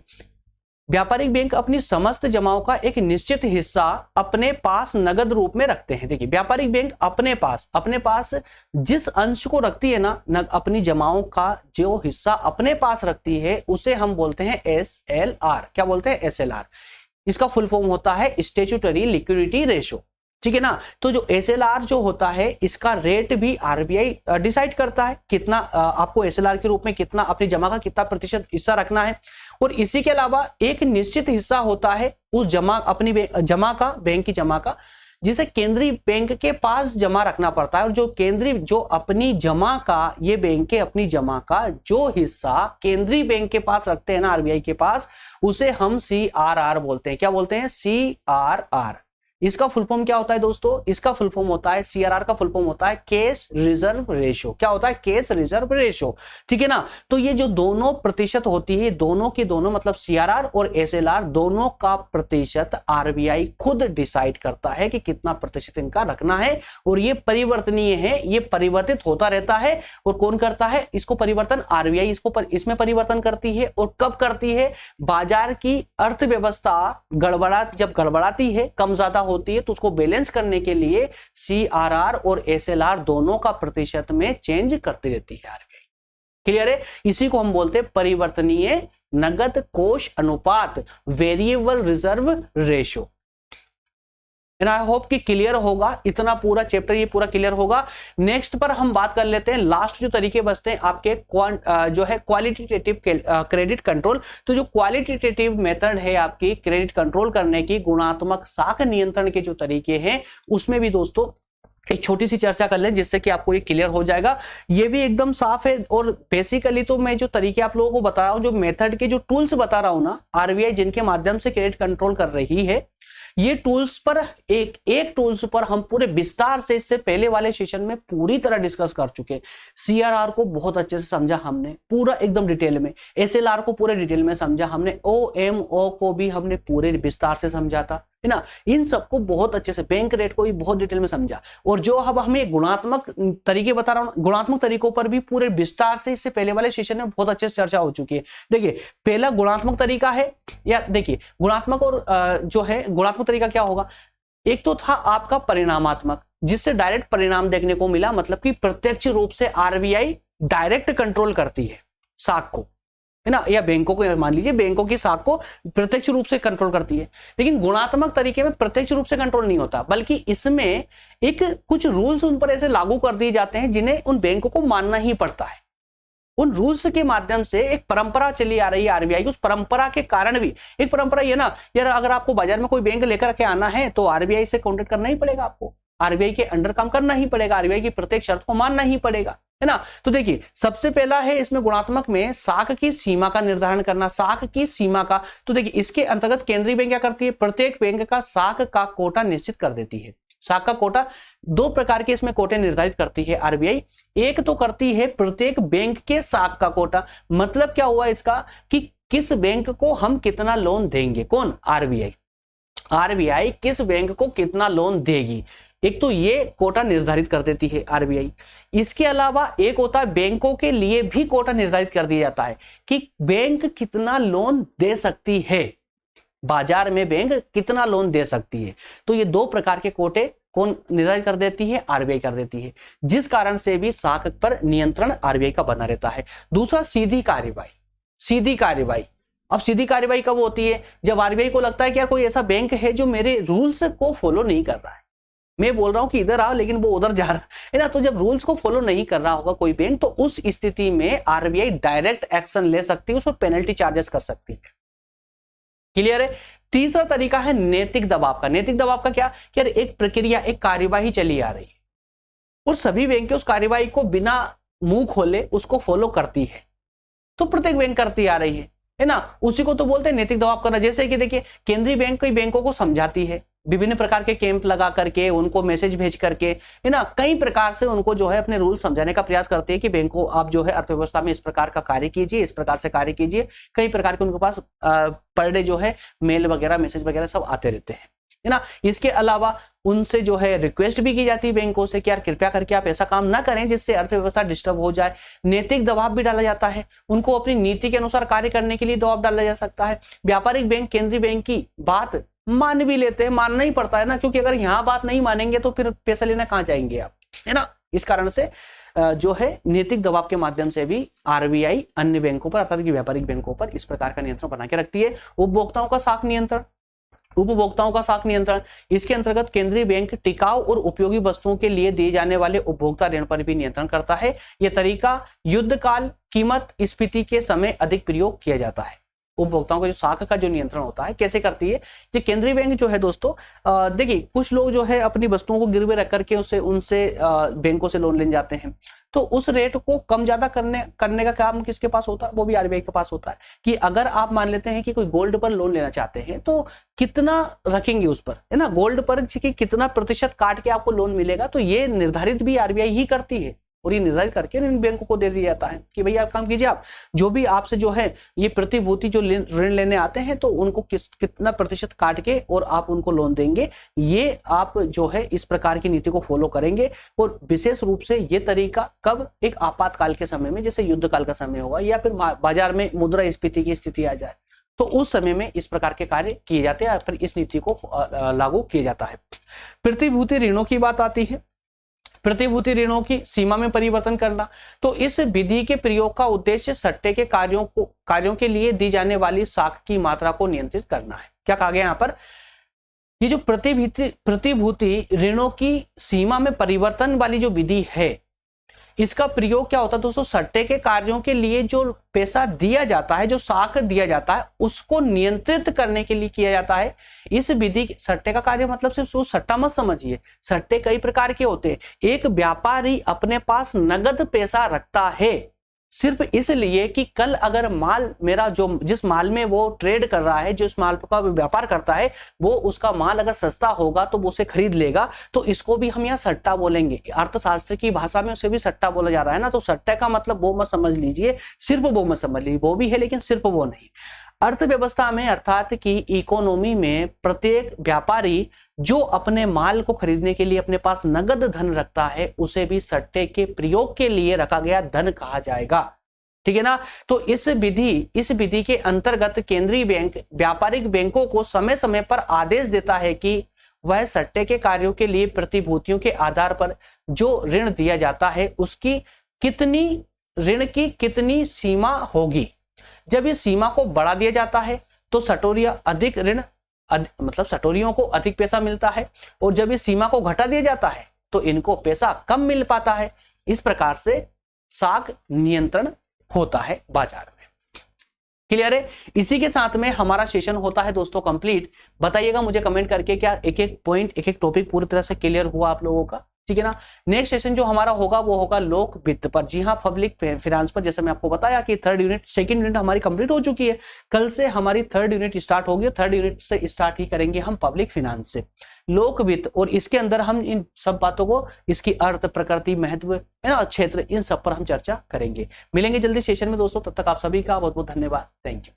व्यापारिक बैंक अपनी समस्त जमाओं का एक निश्चित हिस्सा अपने पास नगद रूप में रखते हैं। देखिए, व्यापारिक बैंक अपने पास जिस अंश को रखती है ना, अपनी जमाओं का जो हिस्सा अपने पास रखती है उसे हम बोलते हैं एसएलआर। क्या बोलते हैं? एसएलआर। इसका फुल फॉर्म होता है स्टैट्यूटरी लिक्विडिटी रेशो, ठीक है ना। तो जो एसएलआर जो होता है इसका रेट भी आरबीआई डिसाइड करता है, कितना आपको एसएलआर के रूप में कितना अपनी जमा का कितना प्रतिशत हिस्सा रखना है। और इसी के अलावा एक निश्चित हिस्सा होता है उस अपनी बैंक की जमा का, जिसे केंद्रीय बैंक के पास जमा रखना पड़ता है। और जो अपनी जमा का, ये बैंक के अपनी जमा का जो हिस्सा केंद्रीय बैंक के पास रखते हैं ना, आरबीआई के पास, उसे हम सीआरआर बोलते हैं। क्या बोलते हैं? सीआरआर। इसका फुल फॉर्म क्या होता है दोस्तों? इसका फुल फॉर्म होता है, सीआरआर का फुल फॉर्म होता है कैश रिजर्व रेशो। क्या होता है? कैश रिजर्व रेशो, ठीक है ना। तो ये जो दोनों प्रतिशत होती है, दोनों की दोनों मतलब सीआरआर और एसएलआर दोनों का प्रतिशत आरबीआई खुद डिसाइड करता है कि कितना प्रतिशत इनका रखना है। और ये परिवर्तनीय है, ये परिवर्तित होता रहता है। और कौन करता है इसको परिवर्तन? आरबीआई इसमें परिवर्तन करती है। और कब करती है? बाजार की अर्थव्यवस्था जब गड़बड़ाती है, कम ज्यादा होती है, तो उसको बैलेंस करने के लिए सीआरआर और एसएलआर दोनों का प्रतिशत में चेंज करती रहती है आरबीआई। क्लियर है? इसी को हम बोलते हैं परिवर्तनीय नगद कोष अनुपात, variable reserve ratio. And I hope कि क्लियर होगा, इतना पूरा चैप्टर ये पूरा क्लियर होगा। नेक्स्ट पर हम बात कर लेते हैं, लास्ट जो तरीके बचते हैं आपके जो है क्वालिटेटिव क्रेडिट कंट्रोल। तो जो क्वालिटेटिव मेथड है आपकी क्रेडिट कंट्रोल करने की, गुणात्मक साख नियंत्रण के जो तरीके हैं, उसमें भी दोस्तों एक छोटी सी चर्चा कर लें जिससे कि आपको ये क्लियर हो जाएगा। ये भी एकदम साफ है। और बेसिकली तो मैं जो तरीके आप लोगों को बता रहा हूं, जो मेथड के जो टूल्स बता रहा हूं ना, आरबीआई जिनके माध्यम से क्रेडिट कंट्रोल कर रही है, ये टूल्स पर एक टूल्स पर हम पूरे विस्तार से इससे पहले वाले सेशन में पूरी तरह डिस्कस कर चुके। सीआरआर को बहुत अच्छे से समझा हमने, पूरा एकदम डिटेल में। एसएलआर को पूरे डिटेल में समझा हमने। ओएमओ को भी हमने पूरे विस्तार से समझा था, है ना। इन सबको बहुत अच्छे से, बैंक रेट को भी बहुत डिटेल में समझा। और जो अब हमें गुणात्मक तरीके बता रहा हूं, गुणात्मक तरीकों पर भी पूरे विस्तार से इससे पहले वाले सेशन में बहुत अच्छे से चर्चा हो चुकी है। देखिए, पहला गुणात्मक तरीका है, या देखिए गुणात्मक और जो है गुणात्मक तरीका क्या होगा? एक तो था आपका परिणामात्मक, जिससे डायरेक्ट परिणाम देखने को मिला, मतलब कि प्रत्यक्ष रूप से आरबीआई डायरेक्ट कंट्रोल करती है साख को, है ना, या बैंकों को, मान लीजिए बैंकों की साख को प्रत्यक्ष रूप से कंट्रोल करती है। लेकिन गुणात्मक तरीके में प्रत्यक्ष रूप से कंट्रोल नहीं होता, बल्कि इसमें एक कुछ रूल्स उन पर ऐसे लागू कर दिए जाते हैं जिन्हें उन बैंकों को मानना ही पड़ता है। उन रूल्स के माध्यम से एक परंपरा चली आ रही है आरबीआई की। उस परंपरा के कारण भी एक परंपरा ये ना, यार अगर आपको बाजार में कोई बैंक लेकर के आना है तो आरबीआई से कॉन्टेक्ट करना ही पड़ेगा, आपको आरबीआई के अंडर काम करना ही पड़ेगा, आरबीआई की प्रत्येक शर्त को मानना ही पड़ेगा, है ना। तो देखिए, सबसे पहला है इसमें गुणात्मक में साख की सीमा का निर्धारण करना। साख की सीमा का, तो देखिए इसके अंतर्गत केंद्रीय बैंक क्या करती है? प्रत्येक बैंक का साख का कोटा निश्चित कर देती है। साख का कोटा, दो प्रकार के इसमें कोटे निर्धारित करती है आरबीआई। एक तो करती है प्रत्येक बैंक के साख का कोटा। मतलब क्या हुआ इसका कि किस बैंक को हम कितना लोन देंगे, कौन? आरबीआई। आरबीआई किस बैंक को कितना लोन देगी, एक तो ये कोटा निर्धारित कर देती है आरबीआई। इसके अलावा एक होता है बैंकों के लिए भी कोटा निर्धारित कर दिया जाता है कि बैंक कितना लोन दे सकती है, बाजार में बैंक कितना लोन दे सकती है। तो ये दो प्रकार के कोटे कौन निर्धारित कर देती है? आरबीआई कर देती है, जिस कारण से भी साख पर नियंत्रण आरबीआई का बना रहता है। दूसरा, सीधी कार्यवाही। सीधी कार्यवाही, अब सीधी कार्यवाही कब होती है? जब आरबीआई को लगता है कि यार कोई ऐसा बैंक है जो मेरे रूल्स को फॉलो नहीं कर रहा है, मैं बोल रहा हूं कि इधर आओ लेकिन वो उधर जा रहा है ना। तो जब रूल्स को फॉलो नहीं कर रहा होगा कोई बैंक, तो उस स्थिति में आरबीआई डायरेक्ट एक्शन ले सकती है, उस पर पेनल्टी चार्जेस कर सकती है। क्लियर है। तीसरा तरीका है नैतिक दबाव का। नैतिक दबाव का क्या कि यार एक प्रक्रिया, एक कार्यवाही चली आ रही है और सभी बैंक उस कार्यवाही को बिना मुंह खोले उसको फॉलो करती है, तो प्रत्येक बैंक करती आ रही है ना। उसी को तो बोलते हैं नैतिक दबाव करना। जैसे कि देखिए केंद्रीय बैंक कई बैंकों को समझाती है, विभिन्न प्रकार के कैंप लगा करके, उनको मैसेज भेज करके, है ना, कई प्रकार से उनको जो है अपने रूल समझाने का प्रयास करते हैं कि बैंकों आप जो है अर्थव्यवस्था में इस प्रकार का कार्य कीजिए, इस प्रकार से कार्य कीजिए। कई प्रकार के उनके पास पर डे जो है मेल वगैरह, मैसेज वगैरह सब आते रहते हैं, है ना। इसके अलावा उनसे जो है रिक्वेस्ट भी की जाती है बैंकों से कि यार कृपया करके आप ऐसा काम ना करें जिससे अर्थव्यवस्था डिस्टर्ब हो जाए। नैतिक दबाव भी डाला जाता है, उनको अपनी नीति के अनुसार कार्य करने के लिए दबाव डाला जा सकता है। व्यापारिक बैंक केंद्रीय बैंक की बात मान भी लेते हैं, मानना ही पड़ता है ना, क्योंकि अगर यहाँ बात नहीं मानेंगे तो फिर पैसा लेना कहाँ जाएंगे आप, है ना। इस कारण से जो है नैतिक दबाव के माध्यम से भी आरबीआई अन्य बैंकों पर अर्थात व्यापारिक बैंकों पर इस प्रकार का नियंत्रण बना के रखती है। उपभोक्ताओं का साख नियंत्रण, उपभोक्ताओं का साख नियंत्रण, इसके अंतर्गत केंद्रीय बैंक टिकाऊ और उपयोगी वस्तुओं के लिए दिए जाने वाले उपभोक्ता ऋण पर भी नियंत्रण करता है। यह तरीका युद्धकाल कीमत स्फीति के समय अधिक प्रयोग किया जाता है। उपभोक्ताओं का जो साख का जो नियंत्रण होता है कैसे करती है ये केंद्रीय बैंक जो है दोस्तों। देखिए कुछ लोग जो है अपनी वस्तुओं को गिरवे रख करके उनसे बैंकों से लोन लेने जाते हैं, तो उस रेट को कम ज्यादा करने का काम किसके पास होता है, वो भी आरबीआई के पास होता है। कि अगर आप मान लेते हैं कि कोई गोल्ड पर लोन लेना चाहते हैं तो कितना रखेंगे उस पर, है ना, गोल्ड पर कि कितना प्रतिशत काट के आपको लोन मिलेगा, तो ये निर्धारित भी आरबीआई ही करती है और ये निर्धारित करके इन बैंकों को दे दिया जाता है कि भैया आप काम कीजिए, आप जो भी आपसे जो है ये प्रतिभूति जो ऋण लेने आते हैं तो उनको कितना प्रतिशत काट के और आप उनको लोन देंगे, ये आप जो है इस प्रकार की नीति को फॉलो करेंगे। और विशेष रूप से ये तरीका कब, एक आपातकाल के समय में, जैसे युद्ध काल का समय होगा या फिर बाजार में मुद्रास्फीति की स्थिति आ जाए, तो उस समय में इस प्रकार के कार्य किए जाते हैं, फिर इस नीति को लागू किया जाता है। प्रतिभूति ऋणों की बात आती है। प्रतिभूति ऋणों की सीमा में परिवर्तन करना, तो इस विधि के प्रयोग का उद्देश्य सट्टे के कार्यों के लिए दी जाने वाली साख की मात्रा को नियंत्रित करना है। क्या कहा गया यहाँ पर, ये जो प्रतिभूति ऋणों की सीमा में परिवर्तन वाली जो विधि है, इसका प्रयोग क्या होता है दोस्तों, सट्टे के कार्यों के लिए जो पैसा दिया जाता है, जो साख दिया जाता है, उसको नियंत्रित करने के लिए किया जाता है। इस विधि, सट्टे का कार्य मतलब सिर्फ वो सट्टा मत समझिए, सट्टे कई प्रकार के होते हैं। एक व्यापारी अपने पास नगद पैसा रखता है सिर्फ इसलिए कि कल अगर माल मेरा जो जिस माल में वो ट्रेड कर रहा है, जिस माल का व्यापार करता है, वो उसका माल अगर सस्ता होगा तो वो उसे खरीद लेगा, तो इसको भी हम यहाँ सट्टा बोलेंगे। अर्थशास्त्र की भाषा में उसे भी सट्टा बोला जा रहा है ना। तो सट्टे का मतलब वो मत समझ लीजिए, सिर्फ वो मत समझ लीजिए, वो भी है लेकिन सिर्फ वो नहीं। अर्थव्यवस्था में अर्थात कि इकोनॉमी में प्रत्येक व्यापारी जो अपने माल को खरीदने के लिए अपने पास नगद धन रखता है, उसे भी सट्टे के प्रयोग के लिए रखा गया धन कहा जाएगा। ठीक है ना। तो इस विधि के अंतर्गत केंद्रीय बैंक व्यापारिक बैंकों को समय समय पर आदेश देता है कि वह सट्टे के कार्यों के लिए प्रतिभूतियों के आधार पर जो ऋण दिया जाता है उसकी ऋण की कितनी सीमा होगी। जब इस सीमा को बढ़ा दिया जाता है तो सटोरियों को अधिक पैसा मिलता है, और जब इस सीमा को घटा दिया जाता है तो इनको पैसा कम मिल पाता है। इस प्रकार से साख नियंत्रण होता है बाजार में। क्लियर है। इसी के साथ में हमारा सेशन होता है दोस्तों कंप्लीट। बताइएगा मुझे कमेंट करके क्या एक एक पॉइंट, एक एक टॉपिक पूरी तरह से क्लियर हुआ आप लोगों का, ठीक है ना। नेक्स्ट सेशन जो हमारा होगा वो होगा लोक वित्त पर। जी हाँ, पब्लिक फाइनेंस पर। जैसे मैं आपको बताया कि सेकंड यूनिट हमारी कंप्लीट हो चुकी है, कल से हमारी थर्ड यूनिट स्टार्ट होगी। थर्ड यूनिट से स्टार्ट ही करेंगे हम पब्लिक फाइनेंस से, लोक वित्त, और इसके अंदर हम इन सब बातों को, इसकी अर्थ, प्रकृति, महत्व, है ना, क्षेत्र, इन सब पर हम चर्चा करेंगे। मिलेंगे जल्दी सेशन में दोस्तों, तब तक आप सभी का बहुत बहुत धन्यवाद। Thank you.